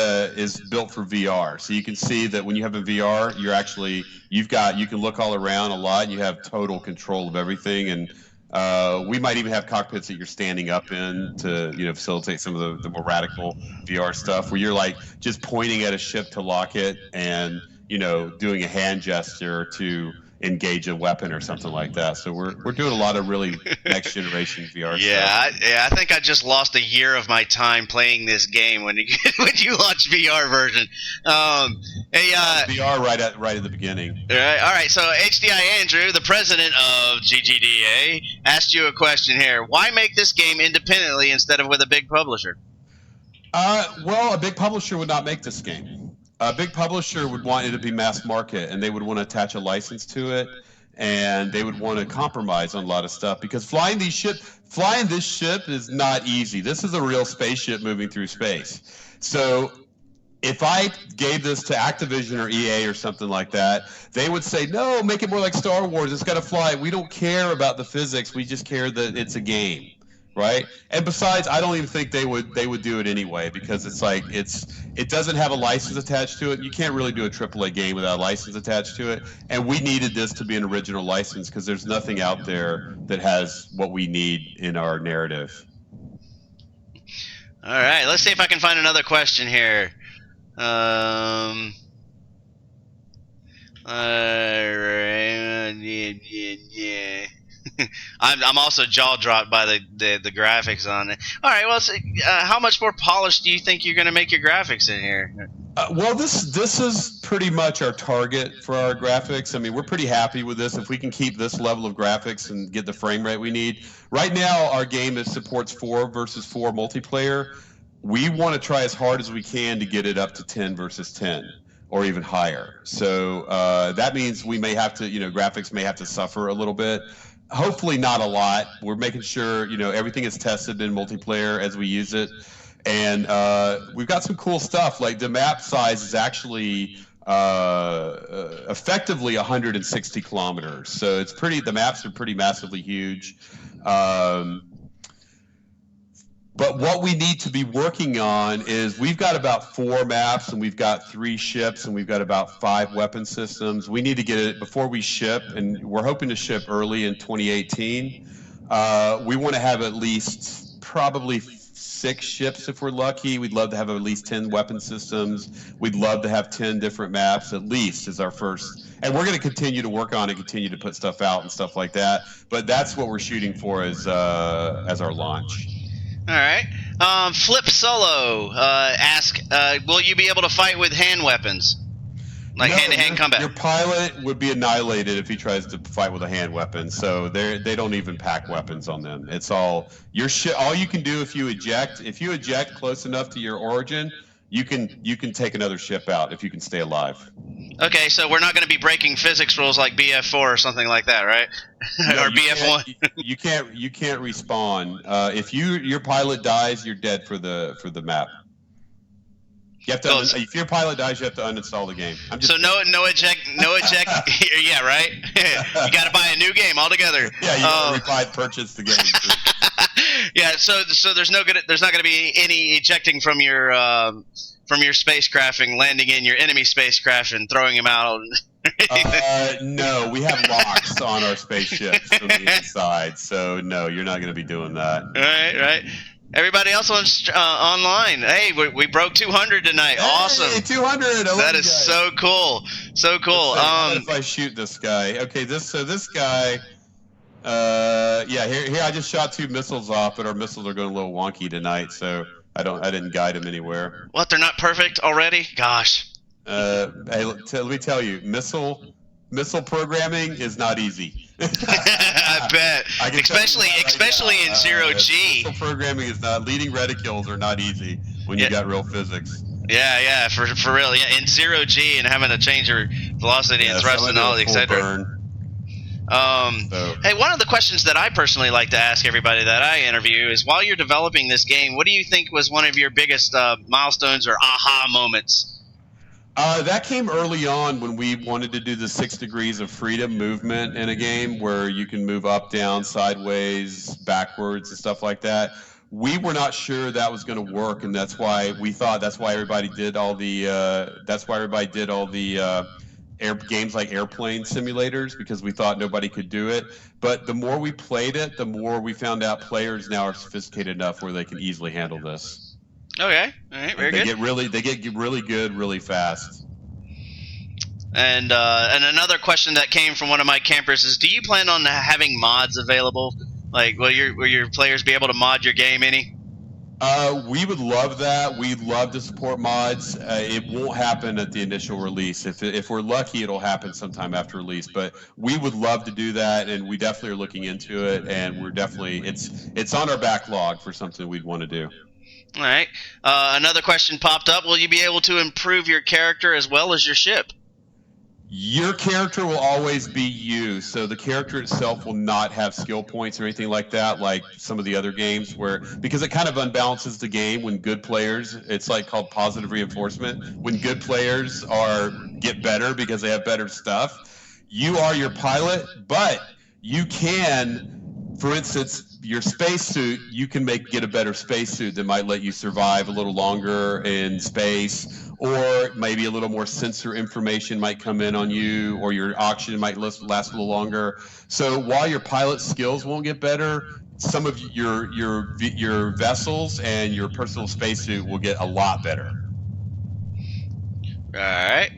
built for VR, so you can see that when you have a VR, you can look all around a lot, and you have total control of everything. And we might even have cockpits that you're standing up in to facilitate some of the more radical VR stuff, where you're just pointing at a ship to lock it, and doing a hand gesture to engage a weapon or something like that. So we're doing a lot of really next generation VR stuff. I think I just lost a year of my time playing this game when you launched VR version. VR right at the beginning. All right. So HDI Andrew, the president of GGDA, asked you a question here. Why make this game independently instead of with a big publisher? Well, a big publisher would not make this game. A big publisher would want it to be mass market, and they would want to attach a license to it, and they would want to compromise on a lot of stuff because flying this ship is not easy. This is a real spaceship moving through space. So if I gave this to Activision or EA or something like that, they would say, no, make it more like Star Wars. It's got to fly. We don't care about the physics. We just care that it's a game, right? And besides, I don't even think they would do it anyway because it's like it doesn't have a license attached to it. You can't really do a AAA game without a license attached to it. And we needed this to be an original license because there's nothing out there that has what we need in our narrative. All right, let's see if I can find another question here. All right, yeah. I'm also jaw dropped by the graphics on it. All right, well, so, how much more polished do you think you're going to make your graphics in here? Well, this is pretty much our target for our graphics. I mean, we're pretty happy with this. If we can keep this level of graphics and get the frame rate we need. Right now, our game supports 4 versus 4 multiplayer. We want to try as hard as we can to get it up to 10 versus 10 or even higher. So that means we may have to, graphics may have to suffer a little bit. Hopefully not a lot. We're making sure, everything is tested in multiplayer as we use it. And we've got some cool stuff. Like the map size is actually effectively 160 kilometers. So the maps are pretty massively huge. But what we need to be working on is we've got about 4 maps and we've got 3 ships and we've got about 5 weapon systems. We need to get it before we ship, and we're hoping to ship early in 2018. We want to have at least probably 6 ships if we're lucky. We'd love to have at least 10 weapon systems. We'd love to have 10 different maps at least as our first. And we're going to continue to work on it, continue to put stuff out and stuff like that. But that's what we're shooting for as our launch. All right. Flip Solo will you be able to fight with hand weapons? Like hand-to-hand combat? Your pilot would be annihilated if he tries to fight with a hand weapon. So they don't even pack weapons on them. It's all all you can do if you eject close enough to your origin, you can take another ship out if you can stay alive. Okay, so we're not going to be breaking physics rules like BF4 or something like that, right? No, or BF1. You can't respawn. If your pilot dies, you're dead for the map. You have to. If your pilot dies, you have to uninstall the game. So no eject. Yeah, right. You got to buy a new game altogether. Yeah, you got to purchase the game. Yeah, so there's not going to be any ejecting from your spacecraft and landing in your enemy spacecraft and throwing him out. No, we have locks on our spaceships from the inside, so no, you're not going to be doing that. Right. Everybody else online. Hey, we broke 200 tonight. Hey, awesome. 200. That is so cool. So cool. If I shoot this guy, okay. This guy. Yeah. Here. I just shot 2 missiles off, but our missiles are going a little wonky tonight, so I didn't guide him anywhere. What? They're not perfect already? Gosh. Hey, let me tell you, missile programming is not easy. I bet. Especially in zero G. Missile programming is not. Leading reticules are not easy when you got real physics. Yeah, for real. Yeah, in zero G and having to change your velocity and thrust and all, etc. Hey, one of the questions that I personally like to ask everybody that I interview is, while you're developing this game, what do you think was one of your biggest milestones or aha moments? That came early on when we wanted to do the 6 degrees of freedom movement in a game where you can move up, down, sideways, backwards, and stuff like that. We were not sure that was going to work, and that's why everybody did all the games like airplane simulators, because we thought nobody could do it. But the more we played it, the more we found out players now are sophisticated enough where they can easily handle this. Okay, all right, very good. They get really good really fast. And another question that came from one of my campers is, do you plan on having mods available? Like, will your players be able to mod your game any? We would love that. We'd love to support mods. It won't happen at the initial release. If we're lucky, it'll happen sometime after release. But we would love to do that, and we definitely are looking into it. And we're definitely it's on our backlog for something we'd want to do. All right. Another question popped up. Will you be able to improve your character as well as your ship? Your character will always be you, so the character itself will not have skill points or anything like that, like some of the other games because it kind of unbalances the game when good players, it's like called positive reinforcement. When good players get better because they have better stuff, you are your pilot, but you can, for instance, your spacesuit, you can get a better spacesuit that might let you survive a little longer in space, or maybe a little more sensor information might come in on you, or your oxygen might last a little longer. So while your pilot skills won't get better, some of your vessels and your personal spacesuit will get a lot better. All right.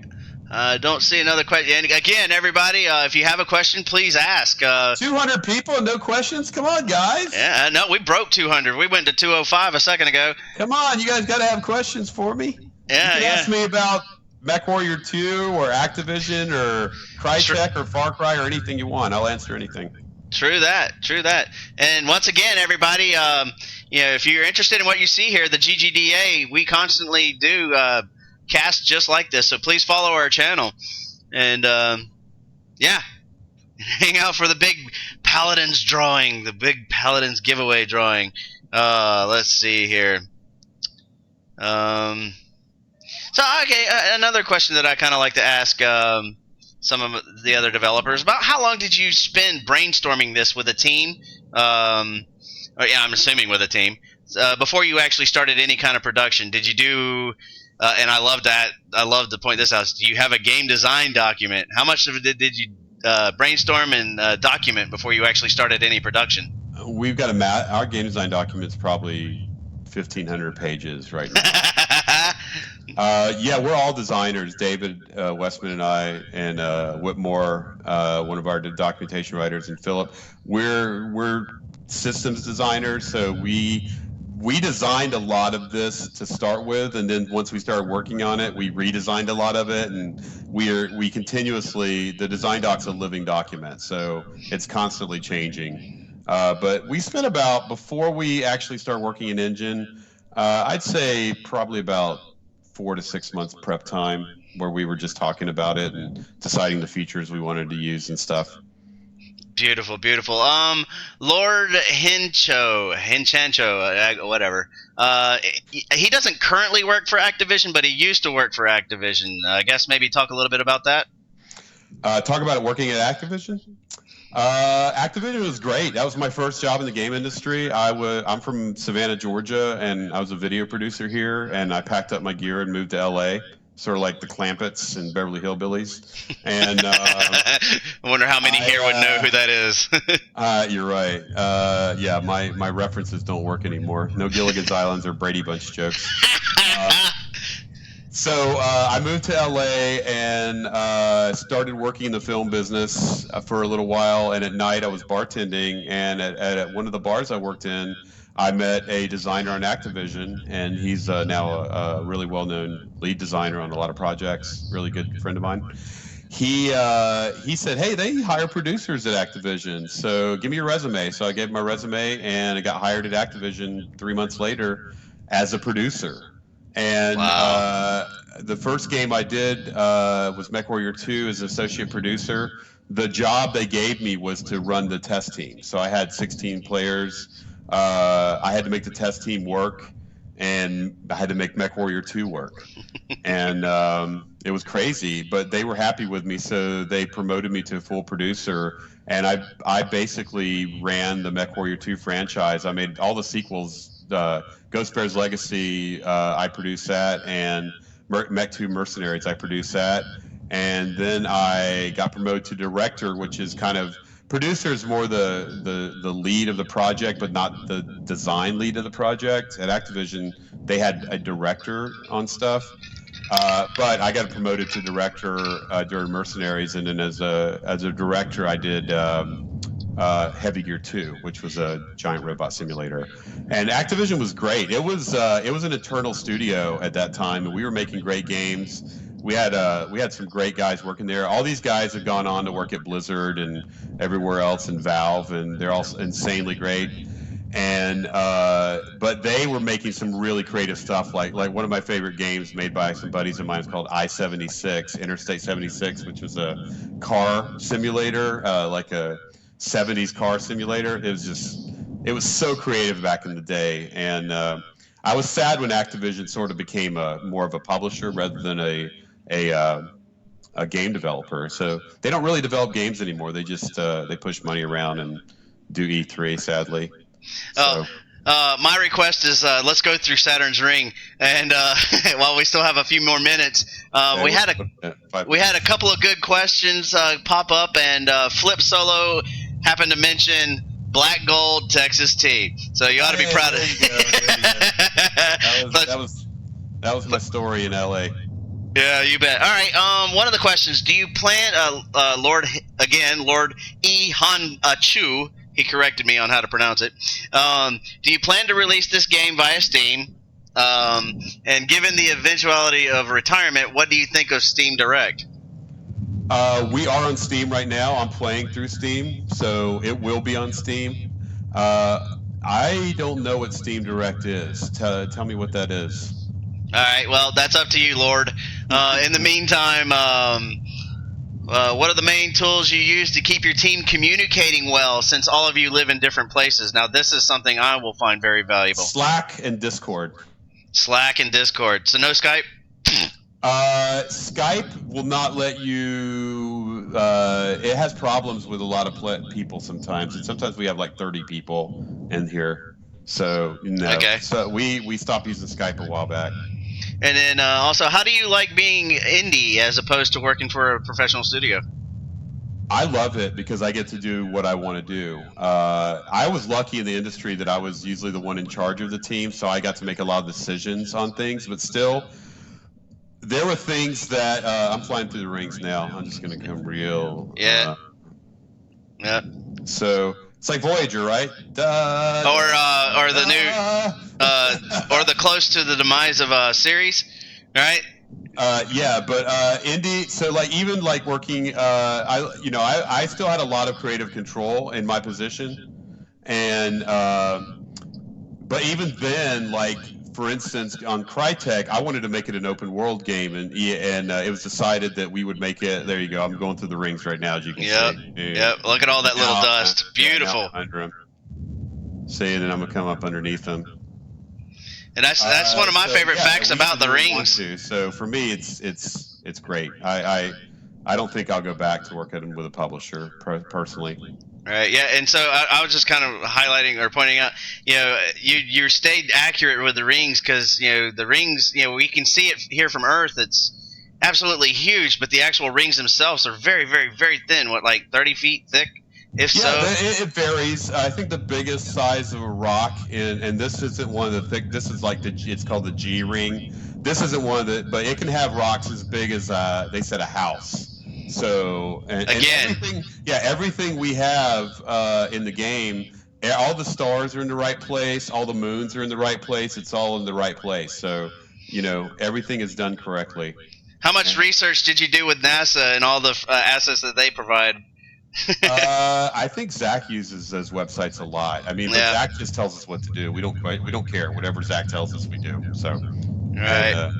Don't see another question. And again, everybody, if you have a question, please ask. 200 people and no questions? Come on, guys. Yeah, no, we broke 200. We went to 205 a second ago. Come on, you guys got to have questions for me. Yeah, you can ask me about MechWarrior 2 or Activision or Crytek or Far Cry or anything you want. I'll answer anything. True that. And once again, everybody, if you're interested in what you see here, the GGDA, we constantly do cast just like this. So please follow our channel. And, hang out for the big Paladins drawing, the big Paladins giveaway drawing. Let's see here. Another question that I kind of like to ask some of the other developers about: how long did you spend brainstorming this with a team? I'm assuming with a team before you actually started any kind of production. Did you do? And I love that. I love to point this out. Do you have a game design document? How much of it did you brainstorm and document before you actually started any production? We've got our game design document's probably 1,500 pages right now. We're all designers. David Westman and I, and Whitmore, one of our documentation writers, and Philip. We're systems designers, so we designed a lot of this to start with, and then once we started working on it, we redesigned a lot of it, and we continuously, the design doc's a living document, so it's constantly changing. But we spent before we actually start working in engine, I'd say probably about 4 to 6 months prep time, where we were just talking about it and deciding the features we wanted to use and stuff. Beautiful. Lord Hinchancho, whatever. He doesn't currently work for Activision, but he used to work for Activision. I guess maybe talk a little bit about that. Talk about it working at Activision? Activision was great. That was my first job in the game industry. I'm from Savannah, Georgia, and I was a video producer here, and I packed up my gear and moved to LA. Sort of like the Clampetts and Beverly Hillbillies. And I wonder how many here would know who that is. You're right. My references don't work anymore. No Gilligan's Islands or Brady Bunch jokes. So I moved to LA and started working in the film business for a little while. And at night I was bartending, and at one of the bars I worked in, I met a designer on Activision, and he's now a really well-known lead designer on a lot of projects, really good friend of mine. He said, hey, they hire producers at Activision, so give me your resume. So I gave him my resume, and I got hired at Activision 3 months later as a producer. And wow. The first game I did was MechWarrior 2 as associate producer. The job they gave me was to run the test team. So I had 16 players. I had to make the test team work, and I had to make MechWarrior 2 work. And it was crazy, but they were happy with me, so they promoted me to a full producer. And I basically ran the MechWarrior 2 franchise. I made all the sequels. Ghost Bear's Legacy, I produced that, and Mech 2 Mercenaries, I produced that. And then I got promoted to director, which is kind of, producer is more the lead of the project, but not the design lead of the project. At Activision, they had a director on stuff. But I got promoted to director during Mercenaries, and then as a director, I did Heavy Gear 2, which was a giant robot simulator. And Activision was great. It was an eternal studio at that time, and we were making great games. We had some great guys working there. All these guys have gone on to work at Blizzard and everywhere else, and Valve, and they're all insanely great. And but they were making some really creative stuff. Like one of my favorite games made by some buddies of mine is called I-76, Interstate 76, which was a car simulator, like a 70s car simulator. It was so creative back in the day. And I was sad when Activision sort of became more of a publisher rather than a game developer. So they don't really develop games anymore. They just they push money around and do E3, sadly. So. My request is let's go through Saturn's ring, and while we still have a few more minutes, we had a couple of good questions pop up, and Flip Solo happened to mention Black Gold Texas tea, so you ought to be proud of it. That was my story in LA. Yeah, you bet. All right. One of the questions: do you plan, Lord E Han Chu? He corrected me on how to pronounce it. Do you plan to release this game via Steam? And given the eventuality of retirement, what do you think of Steam Direct? We are on Steam right now. I'm playing through Steam, so it will be on Steam. I don't know what Steam Direct is. Tell me what that is. All right. Well, that's up to you, Lord. In the meantime, what are the main tools you use to keep your team communicating well, since all of you live in different places? Now, this is something I will find very valuable. Slack and Discord. Slack and Discord. So no Skype? Skype will not let you. It has problems with a lot of people sometimes, and sometimes we have like 30 people in here. So no. Okay. So we stopped using Skype a while back. And then also, how do you like being indie as opposed to working for a professional studio? I love it because I get to do what I want to do. I was lucky in the industry that I was usually the one in charge of the team, so I got to make a lot of decisions on things. But still, there were things that I'm flying through the rings now. I'm just going to come real. Yeah. Yeah. So it's like Voyager, right? Or the new, or the close to the demise of series, right? Yeah, but indie. So like even like working, I still had a lot of creative control in my position, and but even then, like for instance, on Crytek, I wanted to make it an open world game, and it was decided that we would make it. There you go. I'm going through the rings right now, as you can see. Yep. Look at all that little dust. Beautiful. Under him. See, and then I'm gonna come up underneath them. And that's one of my favorite facts about the rings. So for me, it's great. I don't think I'll go back to working with a publisher personally. Right. Yeah. And so I was just kind of highlighting or pointing out, you stayed accurate with the rings because the rings, we can see it here from Earth. It's absolutely huge, but the actual rings themselves are very, very, very thin. What, like 30 feet thick? If so, it varies. I think the biggest size of a rock, and this isn't one of the thick. This is like it's called the G ring. This isn't one of the, but it can have rocks as big as they said a house. So and everything we have in the game, all the stars are in the right place, all the moons are in the right place. It's all in the right place. So everything is done correctly. How much research did you do with NASA and all the assets that they provide? I think Zach uses those websites a lot. I mean, Zach just tells us what to do. We don't care. Whatever Zach tells us, we do. So, right.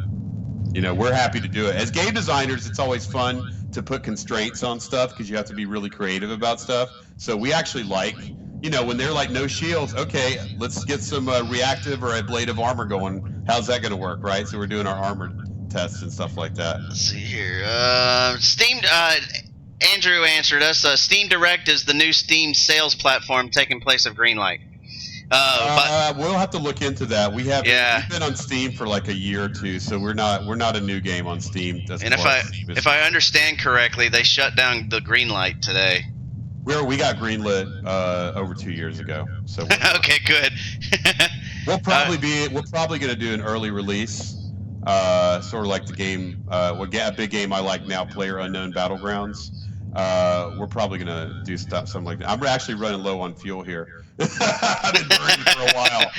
And, we're happy to do it. As game designers, it's always fun to put constraints on stuff because you have to be really creative about stuff. So we actually like, when they're like no shields, okay, let's get some reactive or ablative armor going. How's that going to work, right? So we're doing our armor tests and stuff like that. Let's see here. Steam. Andrew answered us. Steam Direct is the new Steam sales platform taking place of Greenlight. But we'll have to look into that. We've been on Steam for like a year or two, so we're not a new game on Steam. And if I understand correctly, they shut down the Greenlight today. We got greenlit over 2 years ago. So okay, good. we're probably going to do an early release, sort of like the game, a big game I like now, PlayerUnknown Battlegrounds. We're probably going to do something like that. I'm actually running low on fuel here. I've been burning for a while.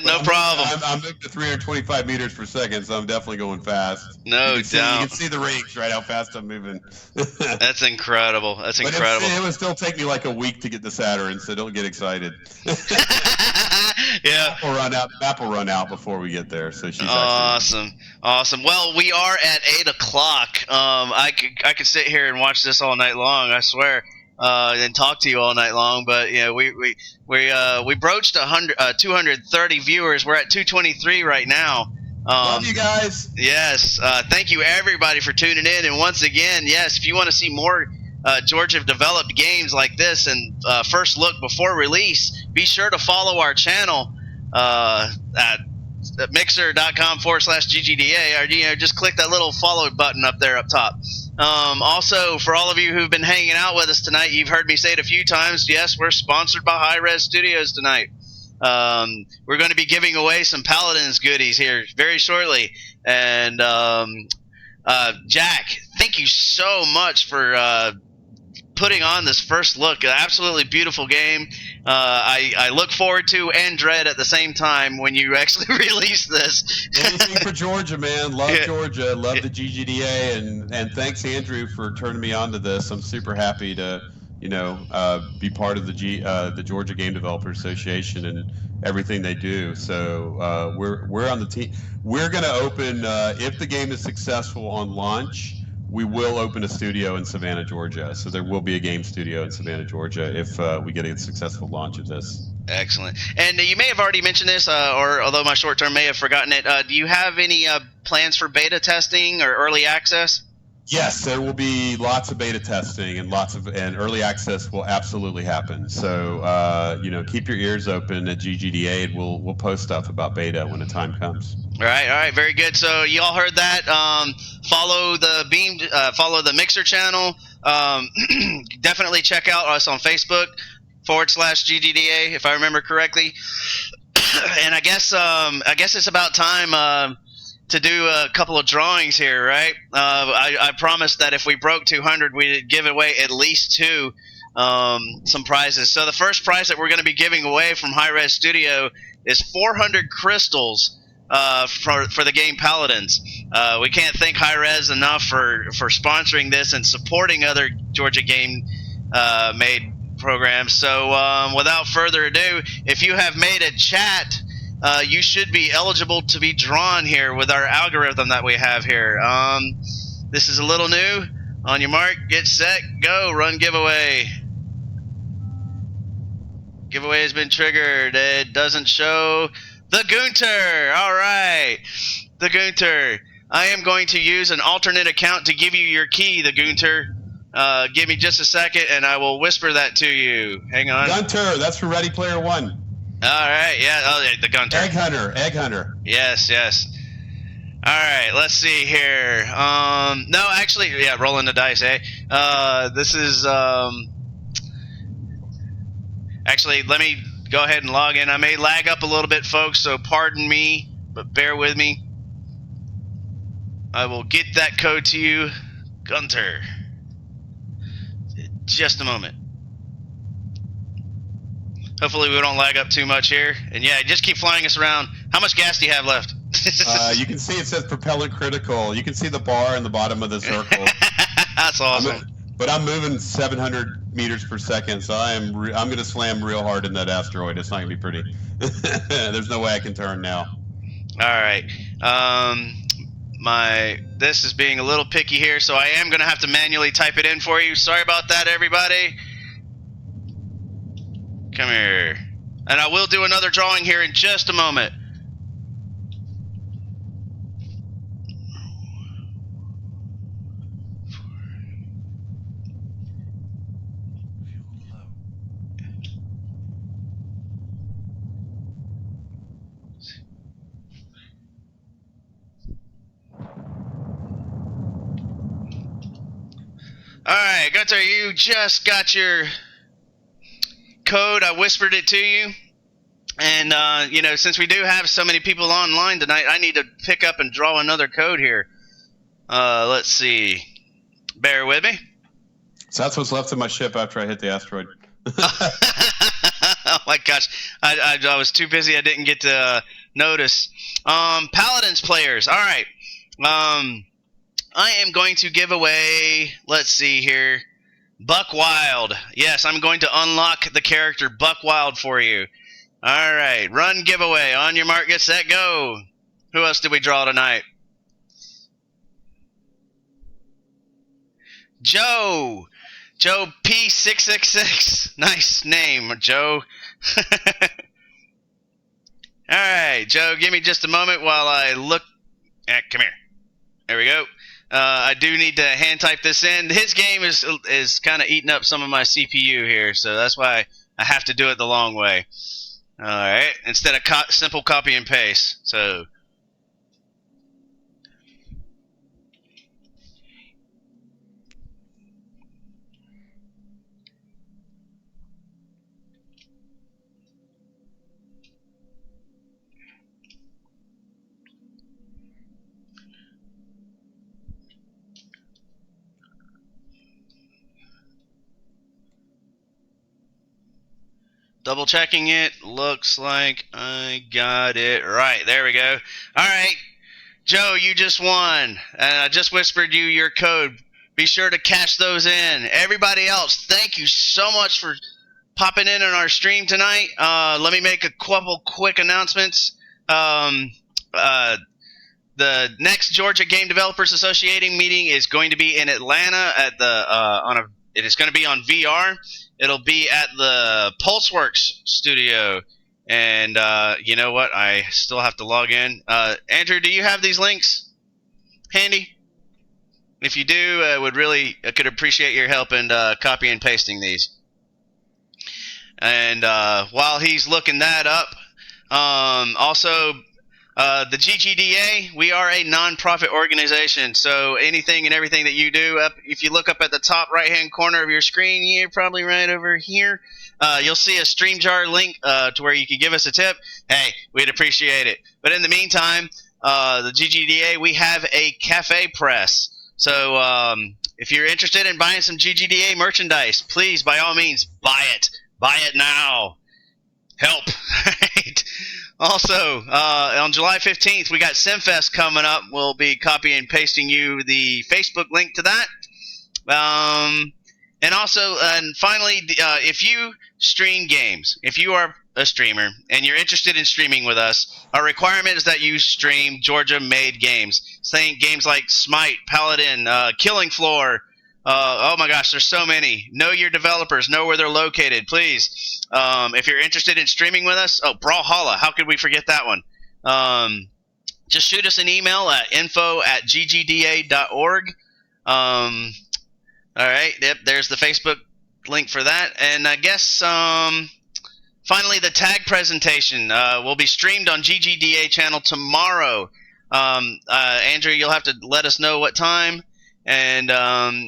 No problem. I'm moving to 325 meters per second, so I'm definitely going fast. No doubt. You can see the rings, right? How fast I'm moving. That's incredible. But it would still take me like a week to get to Saturn, so don't get excited. Yeah. Map will run out before we get there. So she's Awesome. Well, we are at 8 o'clock. I could sit here and watch this all night long. I swear, and talk to you all night long. But we broached 230 viewers. We're at 223 right now. Love you guys. Yes. Thank you everybody for tuning in. And once again, yes, if you want to see more Georgia developed games like this and first look before release, be sure to follow our channel at mixer.com/ggda, or just click that little follow button up there up top. Also, for all of you who've been hanging out with us tonight, you've heard me say it a few times. Yes, we're sponsored by High Res Studios tonight. We're going to be giving away some Paladins goodies here very shortly. And Jack, thank you so much for putting on this first look. An absolutely beautiful game. I look forward to and dread at the same time when you actually release this. Anything for Georgia, man. Love Georgia. Love the GGDA, and thanks Andrew for turning me on to this. I'm super happy to be part of the Georgia Game Developers Association and everything they do. So we're on the team. We're going to open if the game is successful on launch. We will open a studio in Savannah, Georgia. So there will be a game studio in Savannah, Georgia, if we get a successful launch of this. Excellent. And you may have already mentioned this, or although my short term may have forgotten it, do you have any plans for beta testing or early access? Yes, there will be lots of beta testing and early access will absolutely happen. So keep your ears open at GGDA, and we'll post stuff about beta when the time comes. All right, very good. So you all heard that. Follow the Mixer channel. Definitely check out us on Facebook /GGDA, if I remember correctly. And I guess it's about time to do a couple of drawings here, right? I promised that if we broke 200, we'd give away at least some prizes. So the first prize that we're going to be giving away from High Res Studio is 400 crystals for the game Paladins. We can't thank High Res enough for sponsoring this and supporting other Georgia game made programs. So without further ado, if you have made a chat, you should be eligible to be drawn here with our algorithm that we have here. This is a little new. On your mark, get set, go, run giveaway. Giveaway has been triggered. It doesn't show the Gunter. All right, the Gunter. I am going to use an alternate account to give you your key, the Gunter. Give me just a second, and I will whisper that to you. Hang on. Gunter, that's for Ready Player One. All right, yeah, the Gunter. Egg Hunter. Yes. All right, let's see here. No, actually, yeah, rolling the dice, eh? This is, actually, let me go ahead and log in. I may lag up a little bit, folks, so pardon me, but bear with me. I will get that code to you, Gunter. Just a moment. Hopefully we don't lag up too much here. And yeah, just keep flying us around. How much gas do you have left? You can see it says propellant critical. You can see the bar in the bottom of the circle. That's awesome. But I'm moving 700 meters per second, so I'm going to slam real hard in that asteroid. It's not going to be pretty. There's no way I can turn now. All right. This is being a little picky here, so I am going to have to manually type it in for you. Sorry about that, everybody. Come here. And I will do another drawing here in just a moment. All right, Gunter, you just got your code. I whispered it to you. And, since we do have so many people online tonight, I need to pick up and draw another code here. Let's see. Bear with me. So that's what's left of my ship after I hit the asteroid. Oh, my gosh. I was too busy. I didn't get to notice. Paladins players. All right. I am going to give away, let's see here, Buck Wild. Yes, I'm going to unlock the character Buck Wild for you. All right, run giveaway. On your mark, get set, go. Who else did we draw tonight? Joe. Joe P666. Nice name, Joe. All right, Joe, give me just a moment while I look. Come here. There we go. I do need to hand type this in. His game is kind of eating up some of my CPU here, so that's why I have to do it the long way. All right, instead of simple copy and paste. So. Double checking it. Looks like I got it right. There we go. All right. Joe, you just won. And I just whispered you your code. Be sure to cash those in. Everybody else, thank you so much for popping in on our stream tonight. Let me make a couple quick announcements. The next Georgia Game Developers Associating meeting is going to be in Atlanta at the it is going to be on VR. It'll be at the Pulseworks studio. And you know what? I still have to log in. Andrew, do you have these links handy? If you do, I could appreciate your help in copy and pasting these. And while he's looking that up, also the GGDA, we are a non-profit organization, so anything and everything that you do, if you look up at the top right-hand corner of your screen, you're probably right over here, you'll see a StreamYard link to where you can give us a tip. Hey, we'd appreciate it. But in the meantime, the GGDA, we have a cafe press. So if you're interested in buying some GGDA merchandise, please, by all means, buy it. Buy it now. Help. Also, on July 15th, we got SimFest coming up. We'll be copying and pasting you the Facebook link to that. And finally, if you stream games, if you are a streamer and you're interested in streaming with us, our requirement is that you stream Georgia-made games. Saying games like Smite, Paladin, Killing Floor. Oh my gosh, there's so many. Know your developers. Know where they're located, please. If you're interested in streaming with us, Brawlhalla, how could we forget that one? Just shoot us an email at info@ggda.org. All right, yep, there's the Facebook link for that. And I guess finally, the tag presentation will be streamed on GGDA channel tomorrow. Andrew, you'll have to let us know what time, and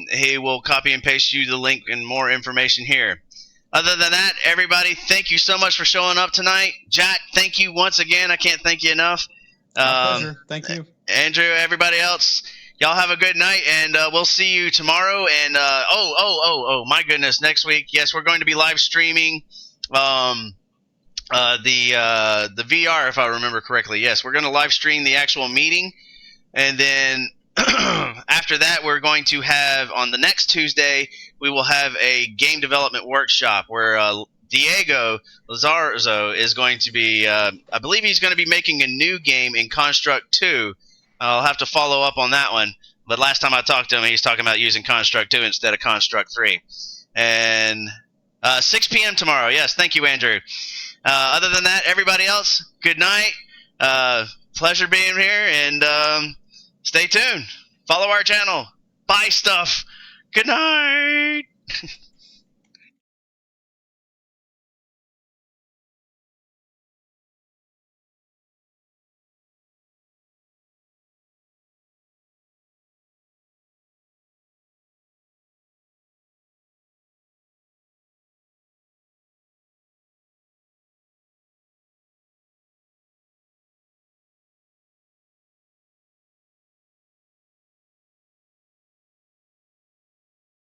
he will copy and paste you the link and more information here. Other than that, everybody, thank you so much for showing up tonight. Jack, thank you once again. I can't thank you enough. My pleasure. Thank you. Andrew, everybody else, y'all have a good night, and we'll see you tomorrow. And my goodness, next week, yes, we're going to be live streaming the VR, if I remember correctly. Yes, we're going to live stream the actual meeting, and then after that, we're going to have on the next Tuesday, we will have a game development workshop where Diego Lazarzo is going to be, I believe he's going to be making a new game in Construct 2. I'll have to follow up on that one. But last time I talked to him, he's talking about using Construct 2 instead of Construct 3. And 6 p.m. tomorrow. Yes, thank you, Andrew. Other than that, everybody else, good night. Pleasure being here, and stay tuned. Follow our channel. Buy stuff. Good night.